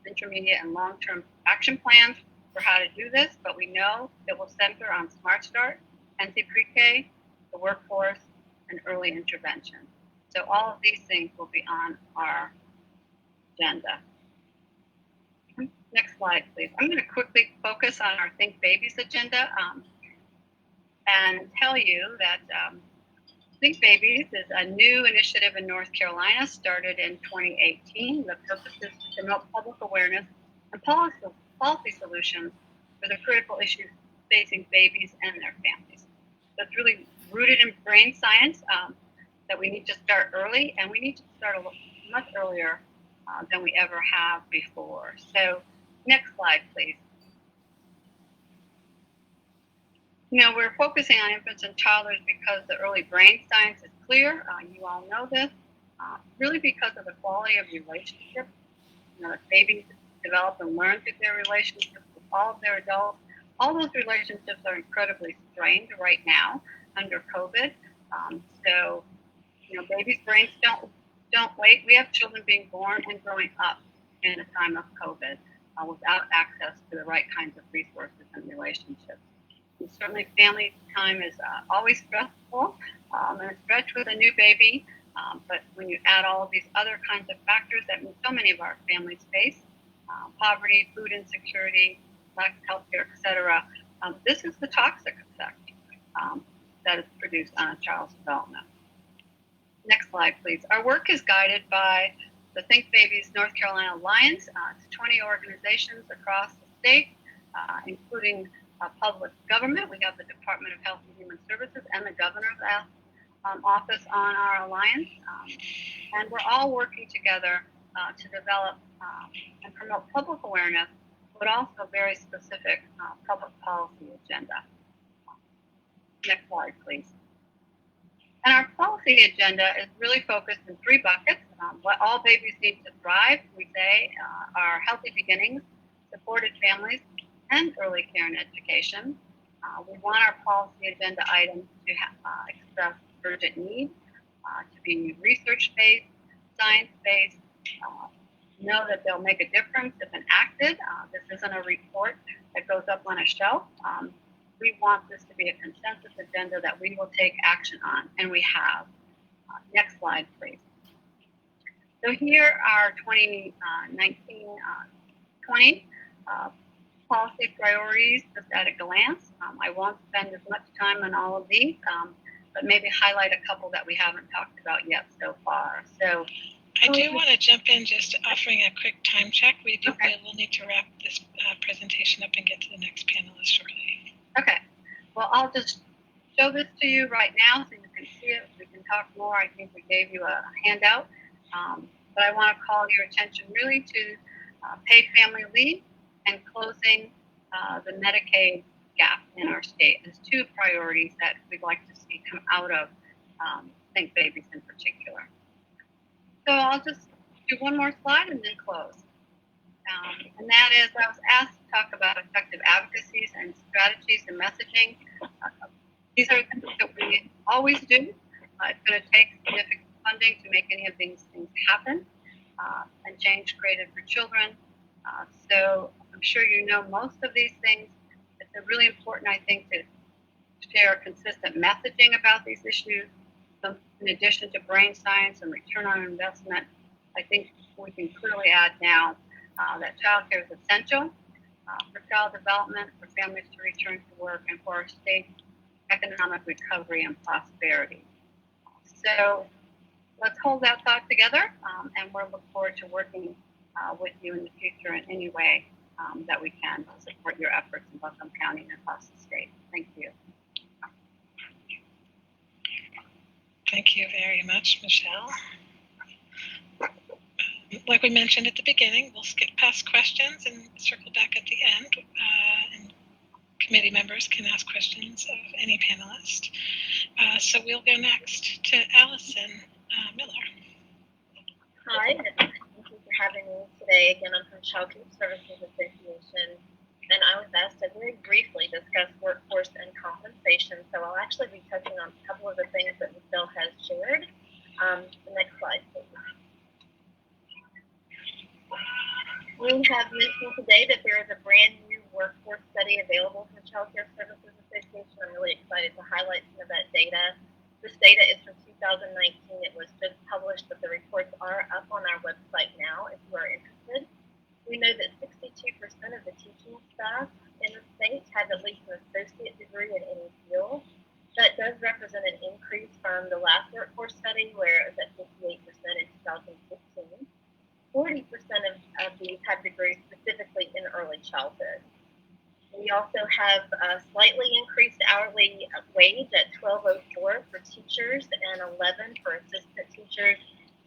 intermediate and long-term action plans for how to do this, but we know it will center on Smart Start, NC Pre-K, the workforce, and early intervention. So all of these things will be on our agenda. Next slide, please. I'm going to quickly focus on our Think Babies agenda and tell you that Think Babies is a new initiative in North Carolina, started in 2018. The purpose is to promote public awareness and policy solutions for the critical issues facing babies and their families. So it's really rooted in brain science that we need to start early, and we need to start much earlier than we ever have before. So next slide, please. We're focusing on infants and toddlers because the early brain science is clear. You all know this. Really because of the quality of relationships. Babies develop and learn through their relationships with all of their adults. All those relationships are incredibly strained right now under COVID. So, babies' brains don't wait. We have children being born and growing up in a time of COVID without access to the right kinds of resources and relationships. And certainly, family time is always stressful and a stretch with a new baby. But when you add all of these other kinds of factors that so many of our families face, poverty, food insecurity, lack of health care, etc., this is the toxic effect that is produced on a child's development. Next slide, please. Our work is guided by the Think Babies North Carolina Alliance. It's 20 organizations across the state, including public government. We have the Department of Health and Human Services and the governor's office on our alliance. And we're all working together to develop and promote public awareness, but also very specific public policy agenda. Next slide, please. And our policy agenda is really focused in three buckets. What all babies need to thrive, we say, are healthy beginnings, supported families, and early care and education. We want our policy agenda items to express urgent need, to be research-based, science-based, know that they'll make a difference if enacted. This isn't a report that goes up on a shelf. We want this to be a consensus agenda that we will take action on, and we have. Next slide, please. So here are 2019-20 policy priorities just at a glance. I won't spend as much time on all of these, but maybe highlight a couple that we haven't talked about yet so far. So I do want to jump in just offering a quick time check. We will need to wrap this presentation up and get to the next panelist shortly. Okay. Well, I'll just show this to you right now so you can see it. We can talk more. I think we gave you a handout. But I want to call your attention really to paid family leave and closing the Medicaid gap in our state. There's two priorities that we'd like to see come out of Think Babies in particular. So I'll just do one more slide and then close. And that is, I was asked to talk about effective advocacies and strategies and messaging. These are things that we always do. It's going to take significant funding to make any of these things happen and change created for children. So I'm sure you know most of these things. It's really important, I think, to share consistent messaging about these issues. So in addition to brain science and return on investment, I think we can clearly add now that childcare is essential for child development, for families to return to work, and for our state's economic recovery and prosperity. So let's hold that thought together, and we'll look forward to working with you in the future in any way that we can to support your efforts in Buncombe County and across the state. Thank you. Thank you very much, Michelle. Like we mentioned at the beginning, we'll skip past questions and circle back at the end. And committee members can ask questions of any panelist. So we'll go next to Allison Miller. Hi, and thank you for having me today. Again, I'm from Child Care Services Association, and I was asked to very briefly discuss workforce and compensation. So I'll actually be touching on a couple of the things that Michelle has shared. The next slide, please. We have mentioned today that there is a brand new workforce study available from the Child Care Services Association. I'm really excited to highlight some of that data. This data is from 2019. It was just published, but the reports are up on our website now if you are interested. We know that 62% of the teaching staff in the state have at least an associate degree in any field. That does represent an increase from the last workforce study where it was at 58% in 2015. 40% of these have degrees specifically in early childhood. We also have a slightly increased hourly wage at $12.04 for teachers and $11 for assistant teachers.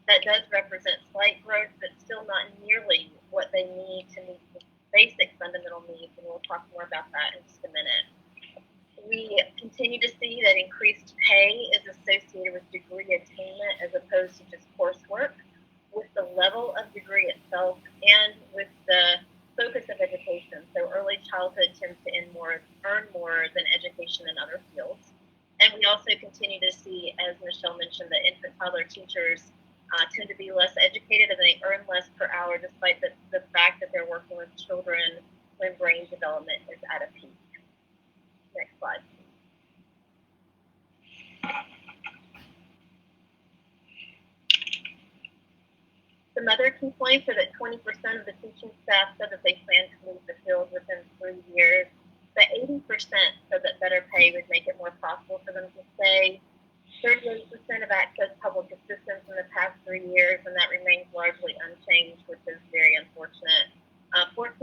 That does represent slight growth, but still not nearly what they need to meet the basic fundamental needs, and we'll talk more about that in just a minute. We continue to see that increased pay is associated with degree attainment as opposed to just coursework, with the level of degree itself and with the focus of education. So early childhood tends to earn more than education in other fields. And we also continue to see, as Michelle mentioned, that infant toddler teachers tend to be less educated and they earn less per hour despite the fact that they're working with children when brain development is at a peak. Next slide. Some other key points are that 20% of the teaching staff said that they plan to leave the field within 3 years, but 80% said that better pay would make it more possible for them to stay. 38% have accessed public assistance in the past 3 years, and that remains largely unchanged, which is very unfortunate. 14%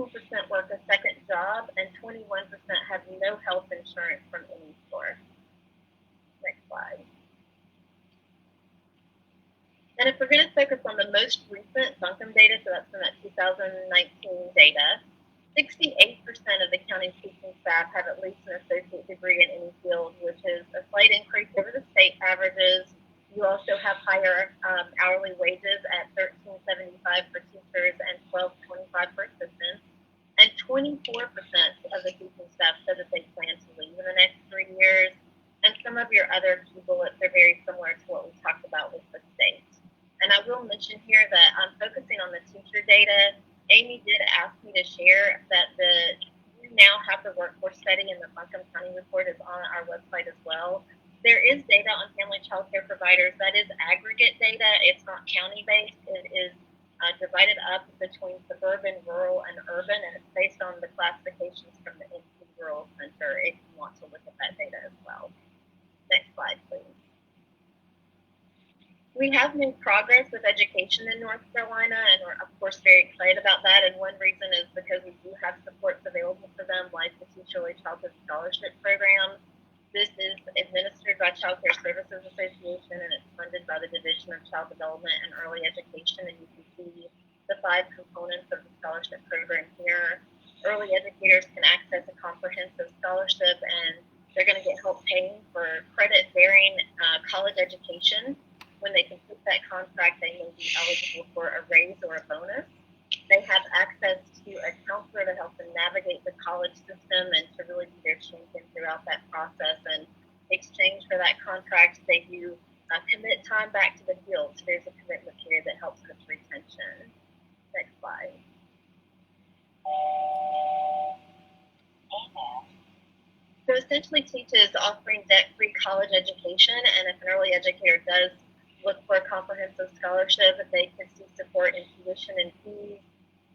work a second job, and 21% have no health insurance from any source. Next slide. And if we're going to focus on the most recent Buncombe data, so that's from that 2019 data, 68% of the county's teaching staff have at least an associate degree in any field, which is a slight increase over the state averages. You also have higher hourly wages at $13.75 for teachers and $12.25 for assistants. And 24% of the teaching staff said that they plan to leave in the next 3 years. And some of your other key bullets are very similar to what we talked about with the state. And I will mention here that I'm focusing on the teacher data. Amy did ask me to share that we now have the workforce study, and the Buncombe County report is on our website as well. There is data on family child care providers. That is aggregate data. It's not county-based. It is divided up between suburban, rural, and urban, and it's based on the classifications from the NC Rural Center if you want to look at that data as well. Next slide, please. We have made progress with education in North Carolina, and we're, of course, very excited about that. And one reason is because we do have supports available for them, like the Teach Early Childhood Scholarship Program. This is administered by Child Care Services Association, and it's funded by the Division of Child Development and Early Education. And you can see the 5 components of the scholarship program here. Early educators can access a comprehensive scholarship, and they're going to get help paying for credit-bearing college education. When they complete that contract, they may be eligible for a raise or a bonus. They have access to a counselor to help them navigate the college system and to really be their champion throughout that process. And in exchange for that contract, they do commit time back to the field. So there's a commitment period that helps with retention. Next slide. So essentially, Teach is offering debt-free college education, and if an early educator does look for a comprehensive scholarship, they can see support in tuition and fees,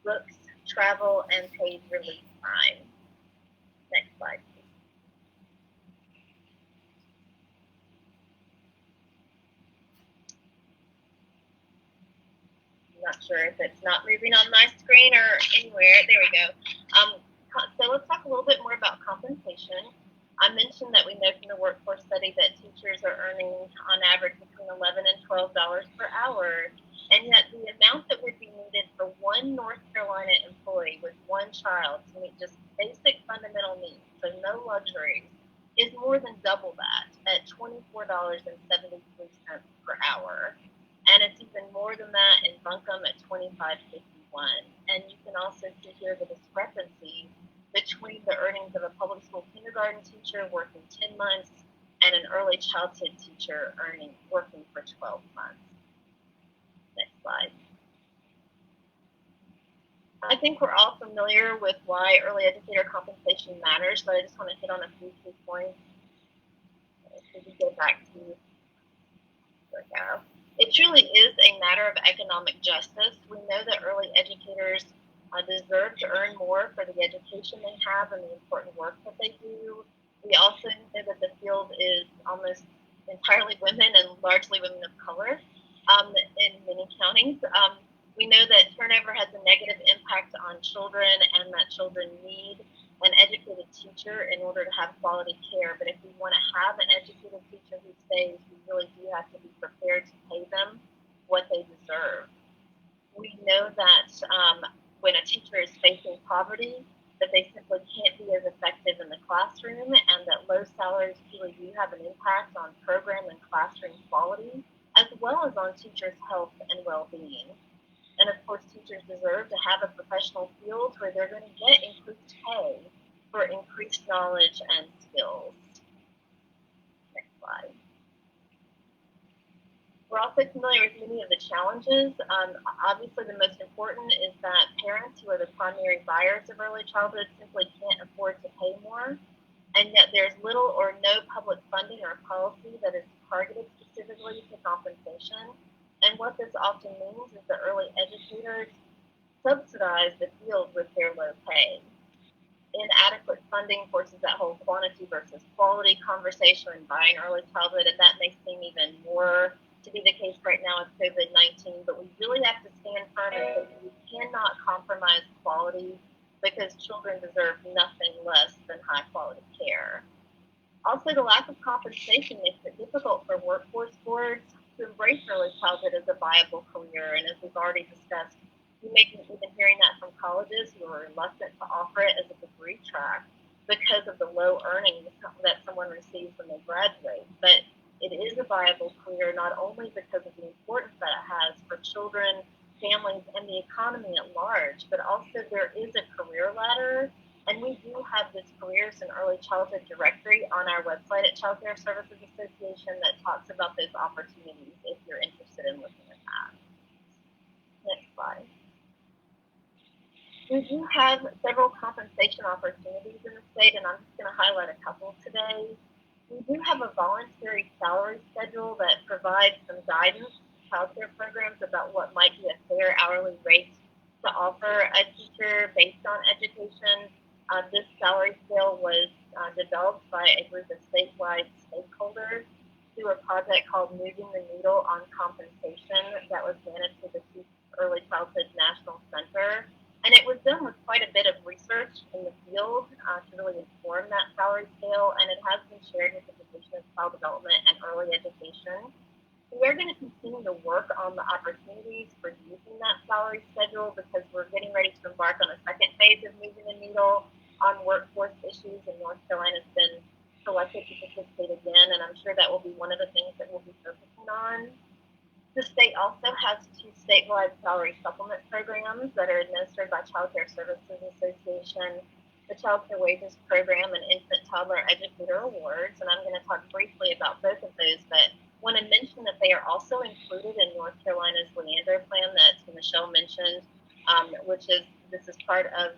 books, travel, and paid relief time. Next slide, please. I'm not sure if it's not moving on my screen or anywhere. There we go. So let's talk a little bit more about compensation. I mentioned that we know from the workforce study that teachers are earning on average between $11 and $12 per hour, and yet the amount that would be needed for one North Carolina employee with one child to meet just basic fundamental needs, so no luxuries, is more than double that at $24.73 per hour. And it's even more than that in Buncombe at $25.51. And you can also see here the discrepancy between the earnings of a public school kindergarten teacher working 10 months and an early childhood teacher working for 12 months. Next slide. I think we're all familiar with why early educator compensation matters, but I just want to hit on a few key points. If we go back to there we go. It truly is a matter of economic justice. We know that early educators deserve to earn more for the education they have and the important work that they do. We also know that the field is almost entirely women and largely women of color in many counties. We know that turnover has a negative impact on children and that children need an educated teacher in order to have quality care. But if we want to have an educated teacher who stays, we really do have to be prepared to pay them what they deserve. We know that when a teacher is facing poverty, that they simply can't be as effective in the classroom, and that low salaries really do have an impact on program and classroom quality, as well as on teachers' health and well-being. And of course, teachers deserve to have a professional field where they're going to get increased pay for increased knowledge and skills. Next slide. We're also familiar with many of the challenges. Obviously, the most important is that parents who are the primary buyers of early childhood simply can't afford to pay more. And yet there's little or no public funding or policy that is targeted specifically to compensation. And what this often means is that early educators subsidize the field with their low pay. Inadequate funding forces that whole quantity versus quality conversation when buying early childhood, and that may seem even more to be the case right now with COVID-19, but we really have to stand firm and say we cannot compromise quality because children deserve nothing less than high quality care. Also, the lack of compensation makes it difficult for workforce boards to embrace early childhood as a viable career, and as we've already discussed, you may be even hearing that from colleges who are reluctant to offer it as a degree track because of the low earnings that someone receives when they graduate. But it is a viable career not only because of the importance that it has for children, families, and the economy at large, but also there is a career ladder. And we do have this Careers in Early Childhood directory on our website at Child Care Services Association that talks about those opportunities if you're interested in looking at that. Next slide. We do have several compensation opportunities in the state, and I'm just going to highlight a couple today. We do have a voluntary salary schedule that provides some guidance to child care programs about what might be a fair hourly rate to offer a teacher based on education. This salary scale was developed by a group of statewide stakeholders through a project called Moving the Needle on Compensation that was managed through the Early Childhood National Center. And it was done with quite a bit of research in the field to really inform that salary scale, and it has been shared with the Division of Child Development and Early Education. We are going to continue to work on the opportunities for using that salary schedule because we're getting ready to embark on a second phase of Moving the Needle on workforce issues, and North Carolina's been selected to participate again, and I'm sure that will be one of the things that we'll be focusing on. The state also has 2 statewide salary supplement programs that are administered by Child Care Services Association, the Child Care Wages Program and Infant Toddler Educator Awards, and I'm going to talk briefly about both of those, but want to mention that they are also included in North Carolina's Leander Plan that Michelle mentioned, this is part of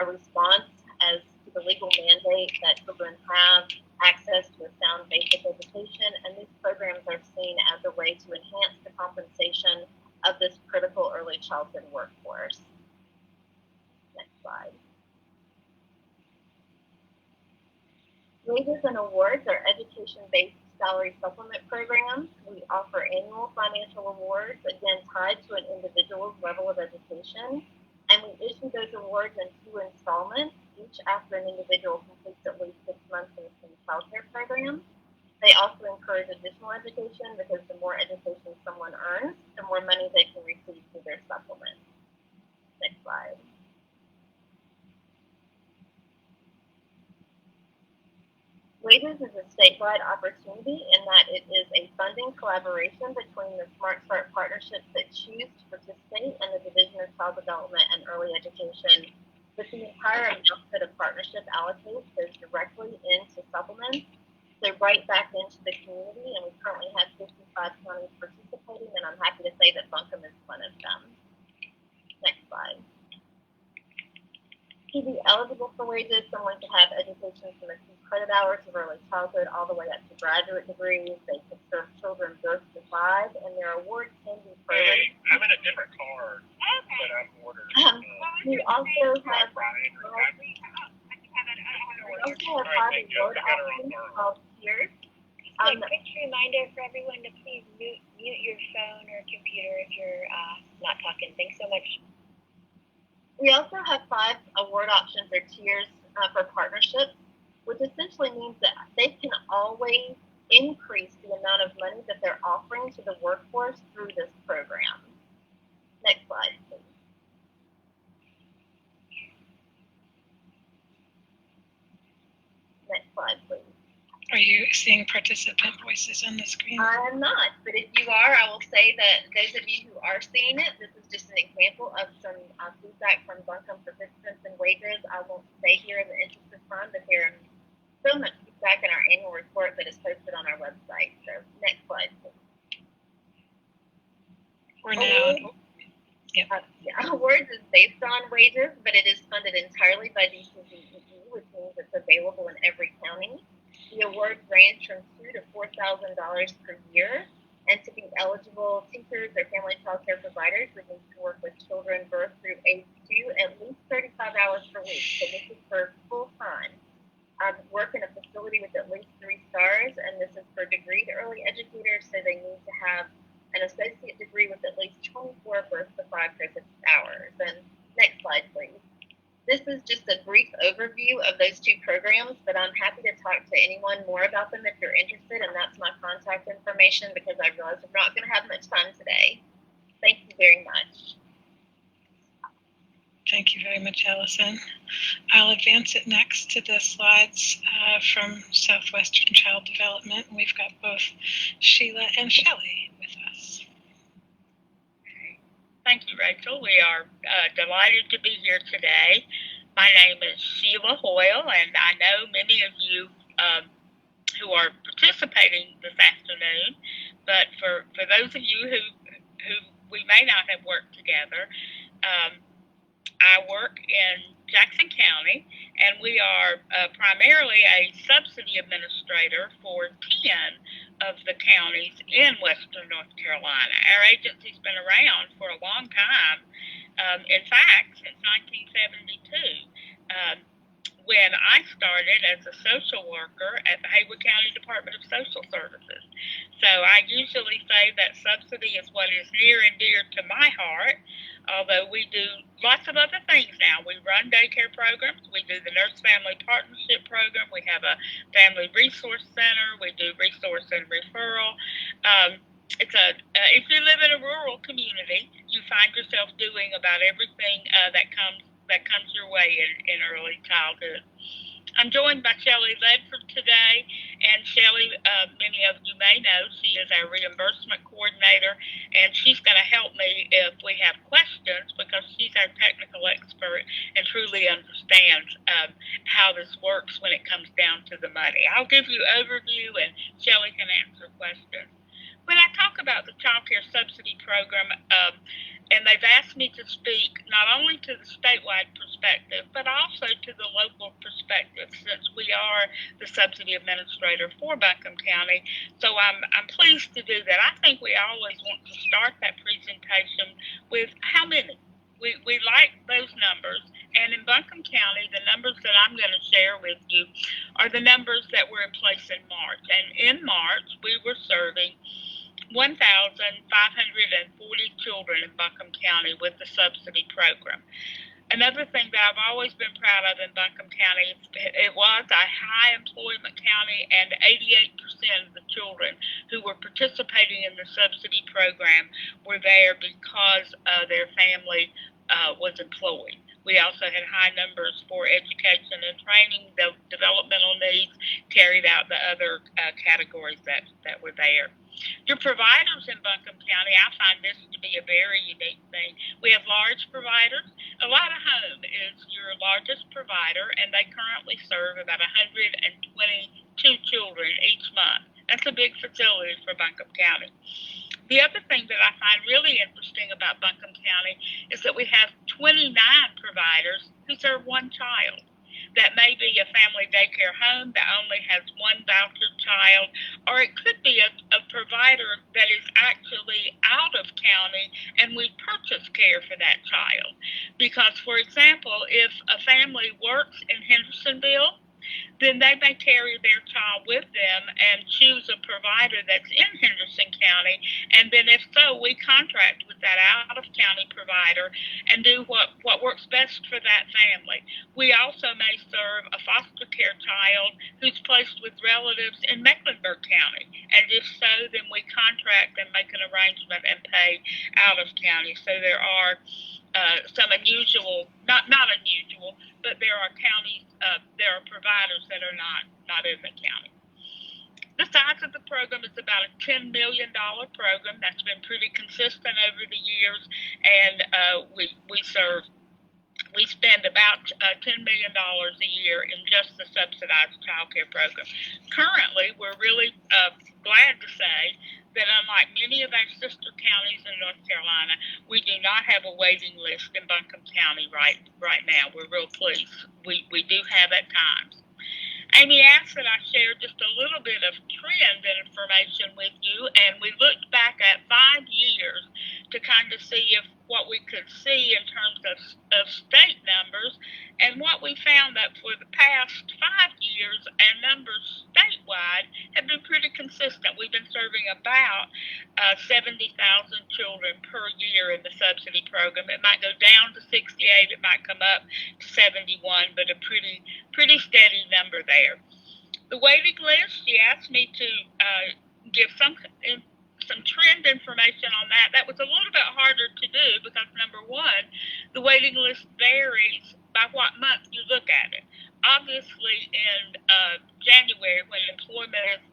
a response as to the legal mandate that children have access to a sound basic education, and these programs are seen as a way to enhance the compensation of this critical early childhood workforce. Next slide. Wages and awards are education-based salary supplement programs. We offer annual financial awards, again tied to an individual's level of education, and we issue those awards in 2 installments, each after an individual completes at least 6 months in the same child care program. They also encourage additional education because the more education someone earns, the more money they can receive through their supplement. Next slide. Wages is a statewide opportunity in that it is a funding collaboration between the Smart Start partnerships that choose to participate in the Division of Child Development and Early Education. But the entire amount that a partnership allocates goes directly into supplements, so right back into the community, and we currently have 55 counties participating, and I'm happy to say that Buncombe is one of them. Next slide. To be eligible for wages, someone can have education from a few credit hours of early childhood all the way up to graduate degrees. They can serve children birth to 5, and their awards can be prorated. Hey, I'm in a different car, but I'm ordered. We also have 5 award options called tiers. A quick reminder for everyone to please mute your phone or computer if you're not talking. Thanks so much. We also have 5 award options or tiers for partnerships, which essentially means that they can always increase the amount of money that they're offering to the workforce through this program. Next slide, please. Next slide, please. Are you seeing participant voices on the screen? I'm not, but if you are, I will say that those of you who are seeing it, this is just an example of some feedback from Buncombe participants and wages. I won't stay here in the interest of time, but there is so much feedback in our annual report that is posted on our website. So next slide, please. We're now. Awards is based on wages, but it is funded entirely by DCDEE, which means it's available in every county. The awards range from $2,000 to $4,000 per year, and to be eligible, teachers or family child care providers would need to work with children birth through age 2 at least 35 hours per week. So this is for full time. Work in a facility with at least 3 stars, and this is for degreed early educators, so they need to have an associate degree with at least 24 birth to 5 hours. And next slide, please. This is just a brief overview of those 2 programs, but I'm happy to talk to anyone more about them if you're interested, and that's my contact information because I realize I'm not going to have much time today. Thank you very much. Thank you very much, Allison. I'll advance it next to the slides from Southwestern Child Development. We've got both Sheila and Shelley with us. Thank you, Rachel. We are delighted to be here today. My name is Sheila Hoyle, and I know many of you who are participating this afternoon, but for those of you who we may not have worked together, I work in Jackson County, and we are primarily a subsidy administrator for 10 of the counties in Western North Carolina. Our agency's been around for a long time, in fact, since 1972, when I started as a social worker at the Haywood County Department of Social Services. So I usually say that subsidy is what is near and dear to my heart, although we do lots of other things now. We run daycare programs. We do the Nurse Family Partnership Program. We have a Family Resource Center. We do resource and referral. If you live in a rural community, you find yourself doing about everything that comes your way in early childhood. I'm joined by Shelley Ledford today, and Shelley, many of you may know, she is our reimbursement coordinator, and she's going to help me if we have questions because she's our technical expert and truly understands how this works when it comes down to the money. I'll give you overview, and Shelley can answer questions. When I talk about the Child Care Subsidy Program, and they've asked me to speak not only to the statewide perspective, but also to the local perspective, since we are the subsidy administrator for Buncombe County. So I'm pleased to do that. I think we always want to start that presentation with how many. we like those numbers. And in Buncombe County, the numbers that I'm going to share with you are the numbers that were in place in March. And in March, we were serving 1,540 children in Buncombe County with the subsidy program. Another thing that I've always been proud of in Buncombe County, it was a high employment county, and 88% of the children who were participating in the subsidy program were there because their family was employed. We also had high numbers for education and training. The developmental needs carried out the other categories that were there. Your providers in Buncombe County, I find this to be a very unique thing. We have large providers. Allied Home is your largest provider, and they currently serve about 122 children each month. That's a big facility for Buncombe County. The other thing that I find really interesting about Buncombe County is that we have 29 providers who serve one child. That may be a family daycare home that only has one vouchered child, or it could be a provider that is actually out of county and we purchase care for that child. Because, for example, if a family works in Hendersonville, then they may carry their child with them and choose a provider that's in Henderson County. And then if so, we contract with that out-of-county provider and do what works best for that family. We also may serve a foster care child who's placed with relatives in Mecklenburg County. And if so, then we contract and make an arrangement and pay out of county. So there are some unusual, not unusual, but there are counties, there are providers that are not in the county. The size of the program is about a $10 million program that's been pretty consistent over the years, and we spend about $10 million a year in just the subsidized child care program. Currently, we're really glad to say that unlike many of our sister counties in North Carolina, we do not have a waiting list in Buncombe County right now. We're real pleased. We do have at times. Amy asked that I share just a little bit of trend information with you, and we looked back at 5 years to kind of see if what we could see in terms of state numbers, and what we found that for the past 5 years, our numbers statewide have been pretty consistent. We've been serving about 70,000 children per year in the subsidy program. It might go down to 68, it might come up to 71, but a pretty steady number there. The waiting list, she asked me to give some trend information on that. That was a little bit harder to do because, number one, the waiting list varies by what month you look at it. Obviously, in January, when employment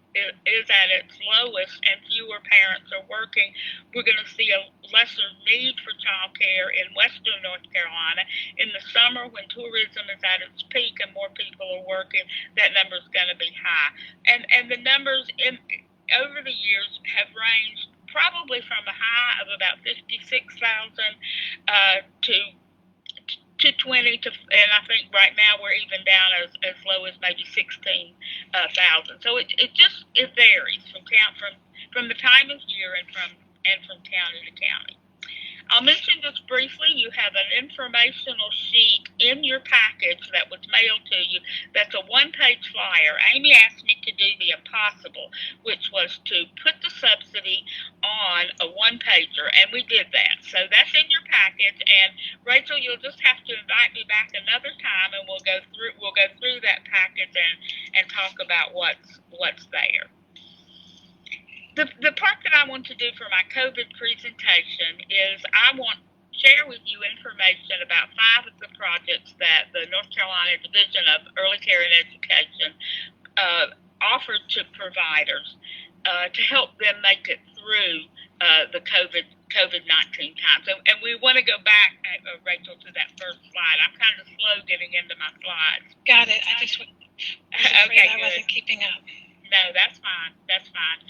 is at its lowest and fewer parents are working, we're going to see a lesser need for child care in Western North Carolina. In the summer, when tourism is at its peak and more people are working, that number is going to be high. And the numbers over the years have ranged probably from a high of about 56,000 to 20 to, and I think right now we're even down as low as maybe 16,000. So it varies from the time of year and from county to county. I'll mention just briefly, you have an informational sheet in your package that was mailed to you that's a one-page flyer. Amy asked me to do the impossible, which was to put the subsidy on a one-pager, and we did that. So that's in your package, and Rachel, you'll just have to invite me back another time, and we'll go through that package and talk about what's there. The part that I want to do for my COVID presentation is I want to share with you information about 5 of the projects that the North Carolina Division of Early Care and Education offered to providers to help them make it through the COVID-19 times. And we want to go back, Rachel, to that first slide. I'm kind of slow getting into my slides. Got it. I just was afraid I wasn't keeping up. No, that's fine. That's fine.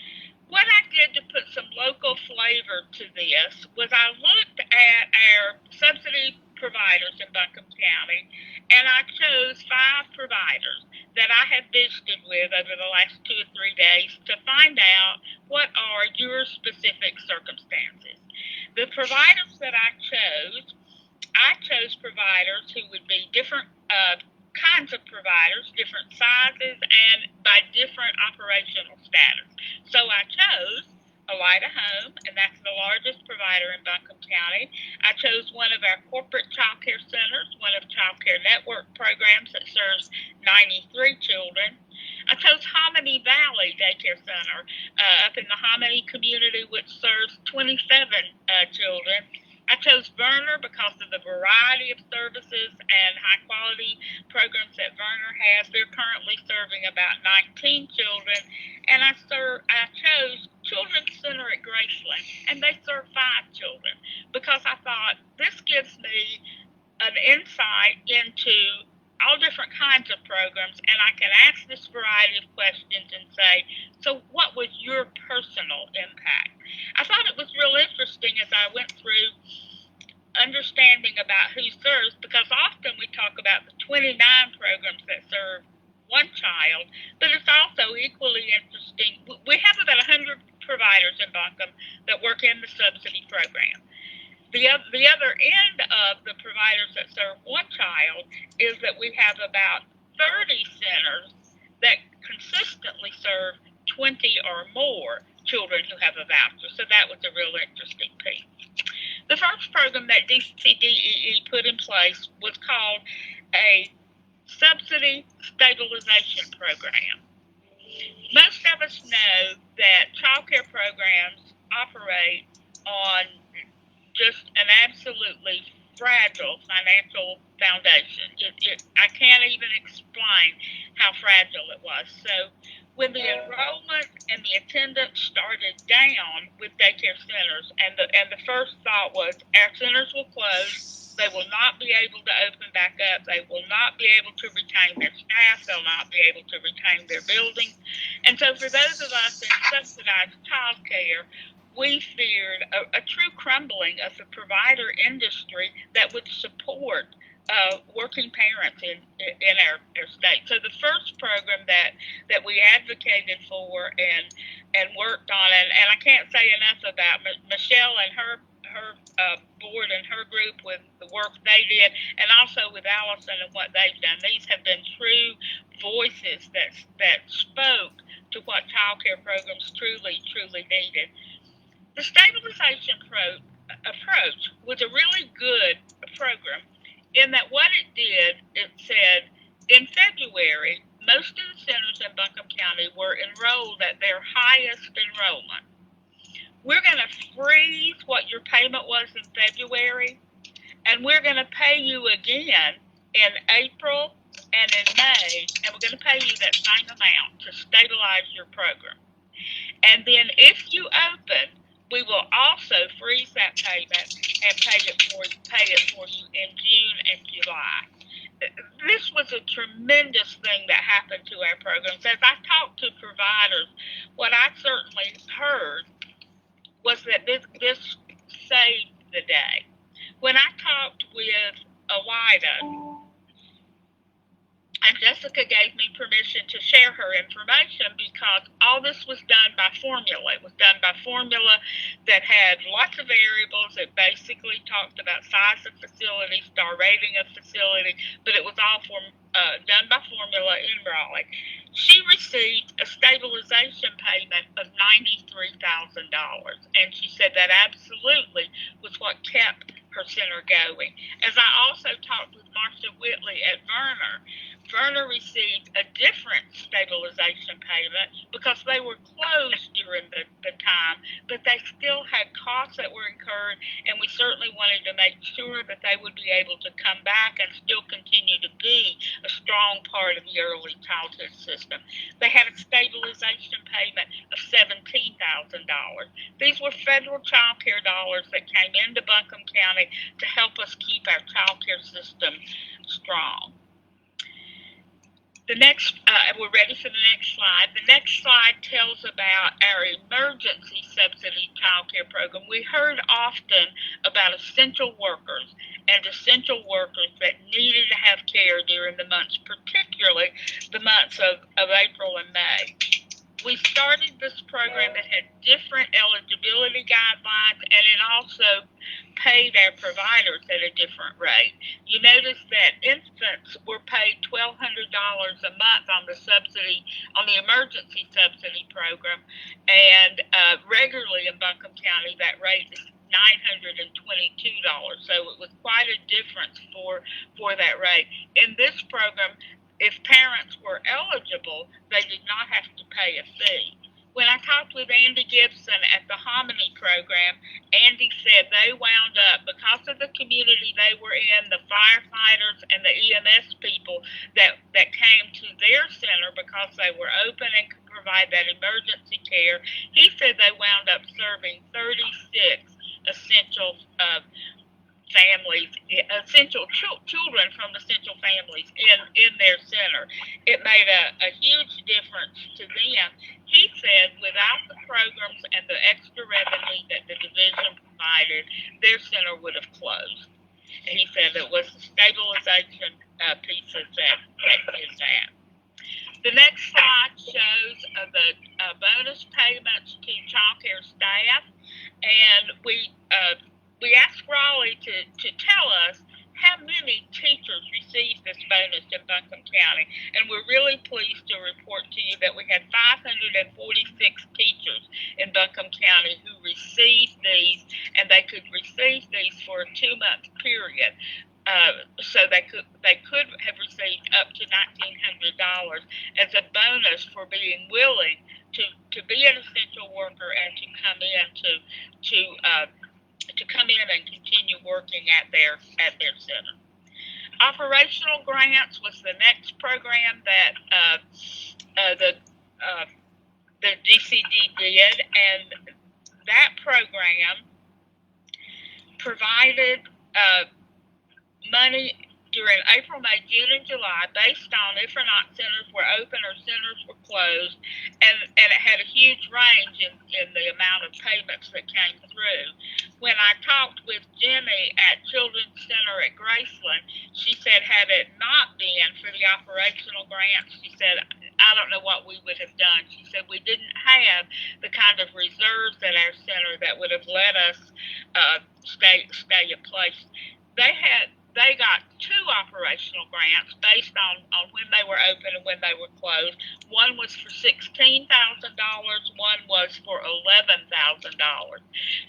What I did to put some local flavor to this was I looked at our subsidy providers in Buncombe County, and I chose 5 providers that I have visited with over the last 2 or 3 days to find out what are your specific circumstances. The providers that I chose I chose providers who would be different kinds of providers, different sizes, and by different operational status. So I chose Elida Home, and that's the largest provider in Buncombe County. I chose one of our corporate child care centers, one of Child Care Network programs that serves 93 children. I chose Hominy Valley Daycare Center up in the Hominy community, which serves 27 children. I chose Verner because of the variety of services and high-quality programs that Verner has. They're currently serving about 19 children. And I chose Children's Center at Graceland, and they serve 5 children because I thought this gives me an insight into all different kinds of programs, and I can ask this variety of questions and say, so what was your personal impact? I thought it was real interesting as I went through understanding about who serves, because often we talk about the 29 programs that serve one child, but it's also equally interesting. We have about 100 providers in Buncombe that work in the subsidy program. The other end of the providers that serve one child is that we have about 30 centers that consistently serve 20 or more children who have a voucher. So that was a real interesting piece. The first program that DCDEE put in place was called a Subsidy Stabilization Program. Most of us know that child care programs operate on just an absolutely fragile financial foundation. I can't even explain how fragile it was. So when the enrollment and the attendance started down with daycare centers, and the first thought was our centers will close, they will not be able to open back up, they will not be able to retain their staff, they'll not be able to retain their buildings. And so for those of us in subsidized child care, we feared a true crumbling of the provider industry that would support working parents in our state. So the first program that we advocated for and worked on, and I can't say enough about Michelle and her board and her group with the work they did, and also with Allison and what they've done. These have been true voices that spoke to what child care programs truly needed. The stabilization approach was a really good program in that what it did, it said in February, most of the centers in Buncombe County were enrolled at their highest enrollment. We're going to freeze what your payment was in February, and we're going to pay you again in April and in May, and we're going to pay you that same amount to stabilize your program. And then if you open, we will also freeze that payment and pay it for you in June and July. This was a tremendous thing that happened to our programs. As I talked to providers, what I certainly heard was that this saved the day. When I talked with Elida, and Jessica gave me permission to share her information because all this was done by formula. It was done by formula that had lots of variables. It basically talked about size of facility, star rating of facility, but it was all done by formula in Raleigh. She received a stabilization payment of $93,000, and she said that absolutely was what kept her center going. As I also talked with Marcia Whitley at Verner received a different stabilization payment because they were closed during the time, but they still had costs that were incurred, and we certainly wanted to make sure that they would be able to come back and still continue to be a strong part of the early childhood system. They had a stabilization payment of $17,000. These were federal child care dollars that came into Buncombe County to help us keep our child care system strong. The next, we're ready for the next slide. The next slide tells about our emergency subsidy child care program. We heard often about essential workers and essential workers that needed to have care during the months, particularly the months of April and May. we started this program that had different eligibility guidelines, and it also paid our providers at a different rate. You notice that infants were paid $1,200 a month on the subsidy, on the emergency subsidy program, and regularly in Buncombe County, that rate is $922. So it was quite a difference for that rate. In this program, if parents were eligible, they did not have to pay a fee. When I talked with Andy Gibson at the Hominy program, Andy said they wound up, because of the community they were in, the firefighters and the EMS people that came to their center because they were open and could provide that emergency care, he said they wound up serving 36 essential families, essential children from essential families in their center. It made a huge difference to them. He said without the programs and the extra revenue that the division provided, their center would have closed. And he said it was the stabilization pieces that did that. The next slide shows the bonus payments to child care staff, and we asked Raleigh to tell us how many teachers received this bonus in Buncombe County, and we're really pleased to report to you that we had 546 teachers in Buncombe County who received these, and they could receive these for a 2-month period. So they could have received up to $1,900 as a bonus for being willing to be an essential worker and to come in to come in and continue working at their center. Operational grants was the next program that the DCD did, and that program provided money during April, May, June, and July based on if or not centers were open or centers were closed, and it had a huge range in the amount of payments that came through. When I talked with Jimmy at Children's Center at Graceland, she said had it not been for the operational grants, she said, I don't know what we would have done. She said we didn't have the kind of reserves at our center that would have let us stay in place. They got 2 operational grants based on when they were open and when they were closed. One was for $16,000, one was for $11,000.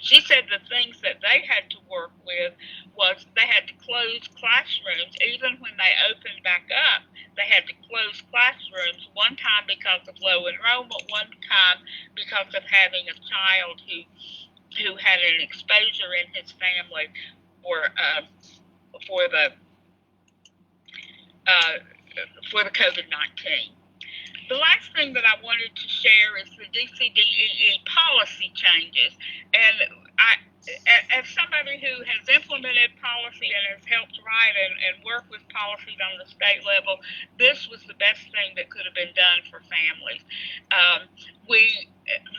She said the things that they had to work with was they had to close classrooms. Even when they opened back up, they had to close classrooms, one time because of low enrollment, one time because of having a child who had an exposure in his family for the COVID-19. The last thing that I wanted to share is the DCDEE policy changes. And as somebody who has implemented policy and has helped write and work with policies on the state level, this was the best thing that could have been done for families. We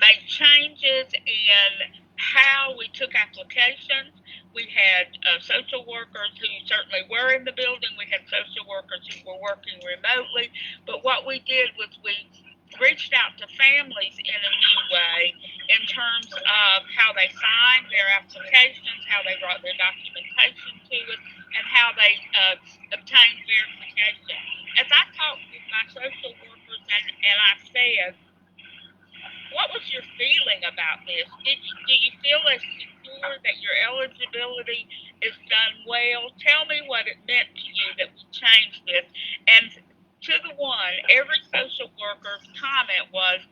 made changes in how we took applications. We had social workers who certainly were in the building. We had social workers who were working remotely. But what we did was we reached out to families in a new way in terms of how they signed their applications, how they brought their documentation to us, and how they obtained verification. As I talked with my social workers and I said, what was your feeling about this? Do you feel as secure that your eligibility is done well? Tell me what it meant to you that we changed this. And to the one, every social worker's comment was,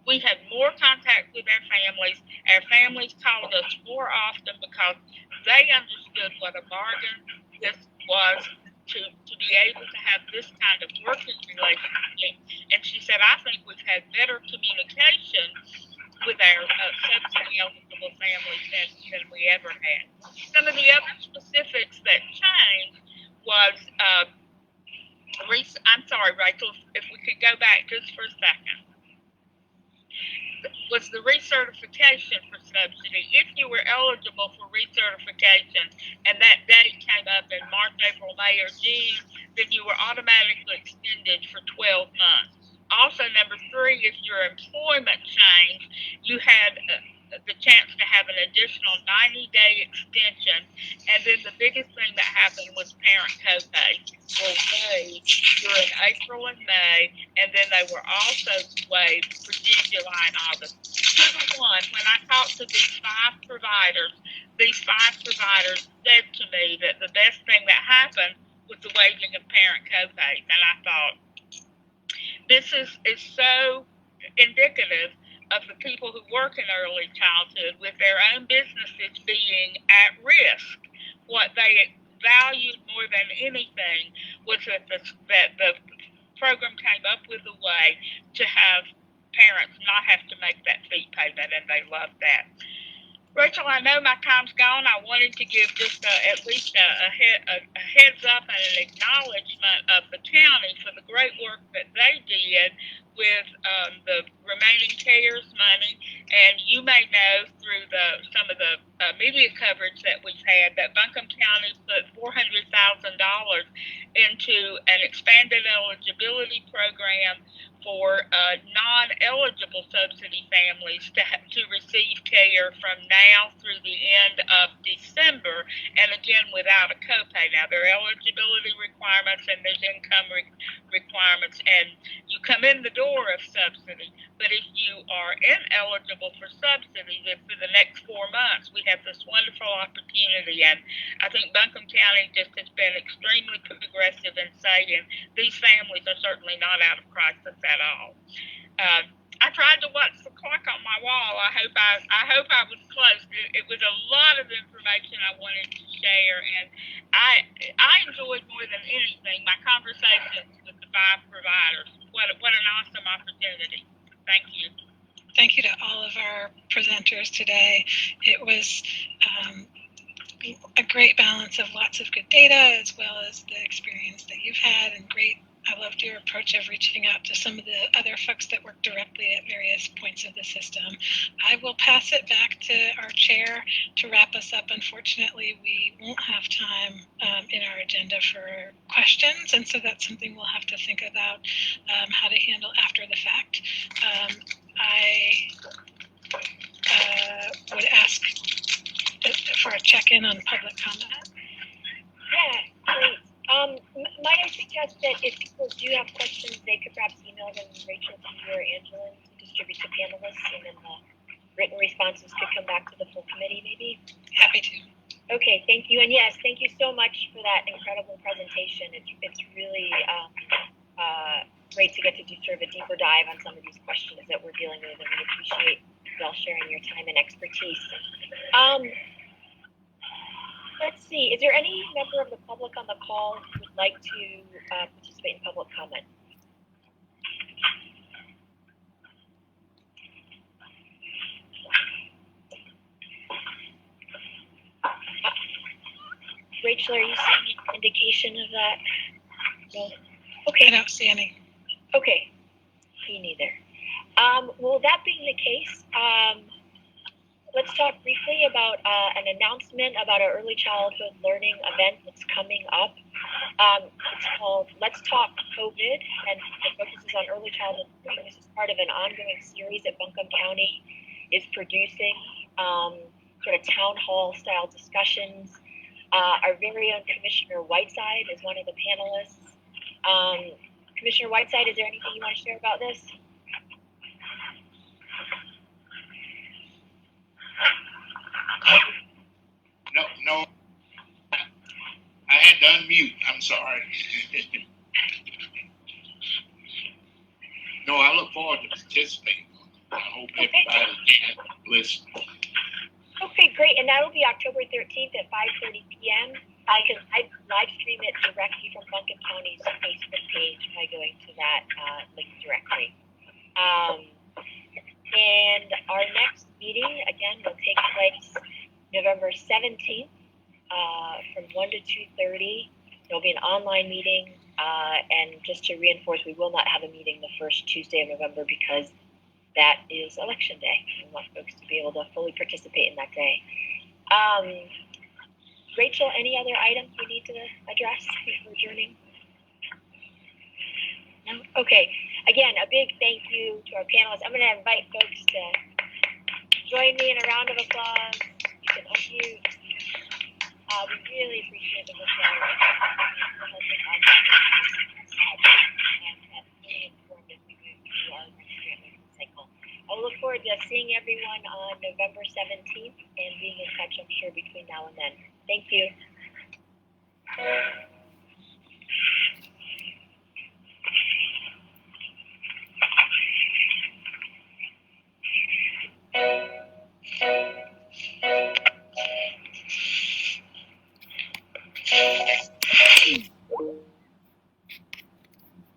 we had more contact with our families. Our families called us more often because they understood what a bargain this was to be able to have this kind of working relationship. And she said, I think we've had better communication with our subsidy-eligible families than we ever had. Some of the other specifics that changed was, I'm sorry, Rachel, if we could go back just for a second, was the recertification for subsidy. If you were eligible for recertification and that date came up in March, April, May, or June, then you were automatically extended for 12 months. Also then number 3, if your employment changed, you had the chance to have an additional 90-day extension. And then the biggest thing that happened was parent copay were waived during April and May, and then they were also waived for June, July, and August. To the one, when I talked to these 5 providers said to me that the best thing that happened was the waiving of parent copays. And I thought, this is so indicative of the people who work in early childhood with their own businesses being at risk. What they valued more than anything was that the program came up with a way to have parents not have to make that fee payment, and they loved that. Rachel, I know my time's gone. I wanted to give just at least a heads up and an acknowledgement of the county for the great work that they did with the remaining CARES money. And you may know through some of the media coverage that we've had that Buncombe County put $400,000 into an expanded eligibility program for non-eligible subsidy families to receive care from now through the end of December, and again without a copay. Now there are eligibility requirements and there's income requirements, and you come in the door of subsidy, but if you are ineligible for subsidy, then for the next 4 months we have this wonderful opportunity. And I think Buncombe County just has been extremely progressive in saying these families are certainly not out of crisis at all. I tried to watch the clock on my wall. I hope I was close. It was a lot of information I wanted to share, and I enjoyed more than anything my conversations with the 5 providers. What an awesome opportunity. Thank you. Thank you to all of our presenters today. It was a great balance of lots of good data as well as the experience that you've had, and I loved your approach of reaching out to some of the other folks that work directly at various points of the system. I will pass it back to our chair to wrap us up. Unfortunately, we won't have time in our agenda for questions, and so that's something we'll have to think about how to handle after the fact. I would ask for a check-in on public comment. Yeah, great. Might I suggest that if people do have questions, they could perhaps email them to Rachel, to you, or Angela to distribute to panelists, and then the written responses could come back to the full committee, maybe? Happy to. Okay, thank you. And yes, thank you so much for that incredible presentation. It's really great to get to do sort of a deeper dive on some of these questions that we're dealing with, and we appreciate you all sharing your time and expertise. Let's see, is there any member of the public on the call who would like to participate in public comment? Rachel, are you seeing an indication of that? No? Okay. I don't see any. Okay, me neither. Well, that being the case, let's talk briefly about an announcement about our early childhood learning event that's coming up. It's called Let's Talk COVID, and it focuses on early childhood learning. This is part of an ongoing series that Buncombe County is producing, sort of town hall style discussions. Our very own Commissioner Whiteside is one of the panelists. Commissioner Whiteside, is there anything you want to share about this? No. I had to unmute. I'm sorry. No, I look forward to participating. I hope everybody can listen. Okay, great. And that will be October 13th at 5:30 p.m. I can live stream it directly from Buncombe County's Facebook page by going to that link directly. And our next meeting, again, will take place November 17th from 1 to 2:30. There'll be an online meeting. And just to reinforce, we will not have a meeting the first Tuesday of November because that is election day. We want folks to be able to fully participate in that day. Rachel, any other items we need to address before adjourning? No? Okay. Again, a big thank you to our panelists. I'm going to invite folks to join me in a round of applause. You can unmute. We really appreciate the work that our I will look forward to seeing everyone on November 17th and being in touch, I'm sure, between now and then. Thank you.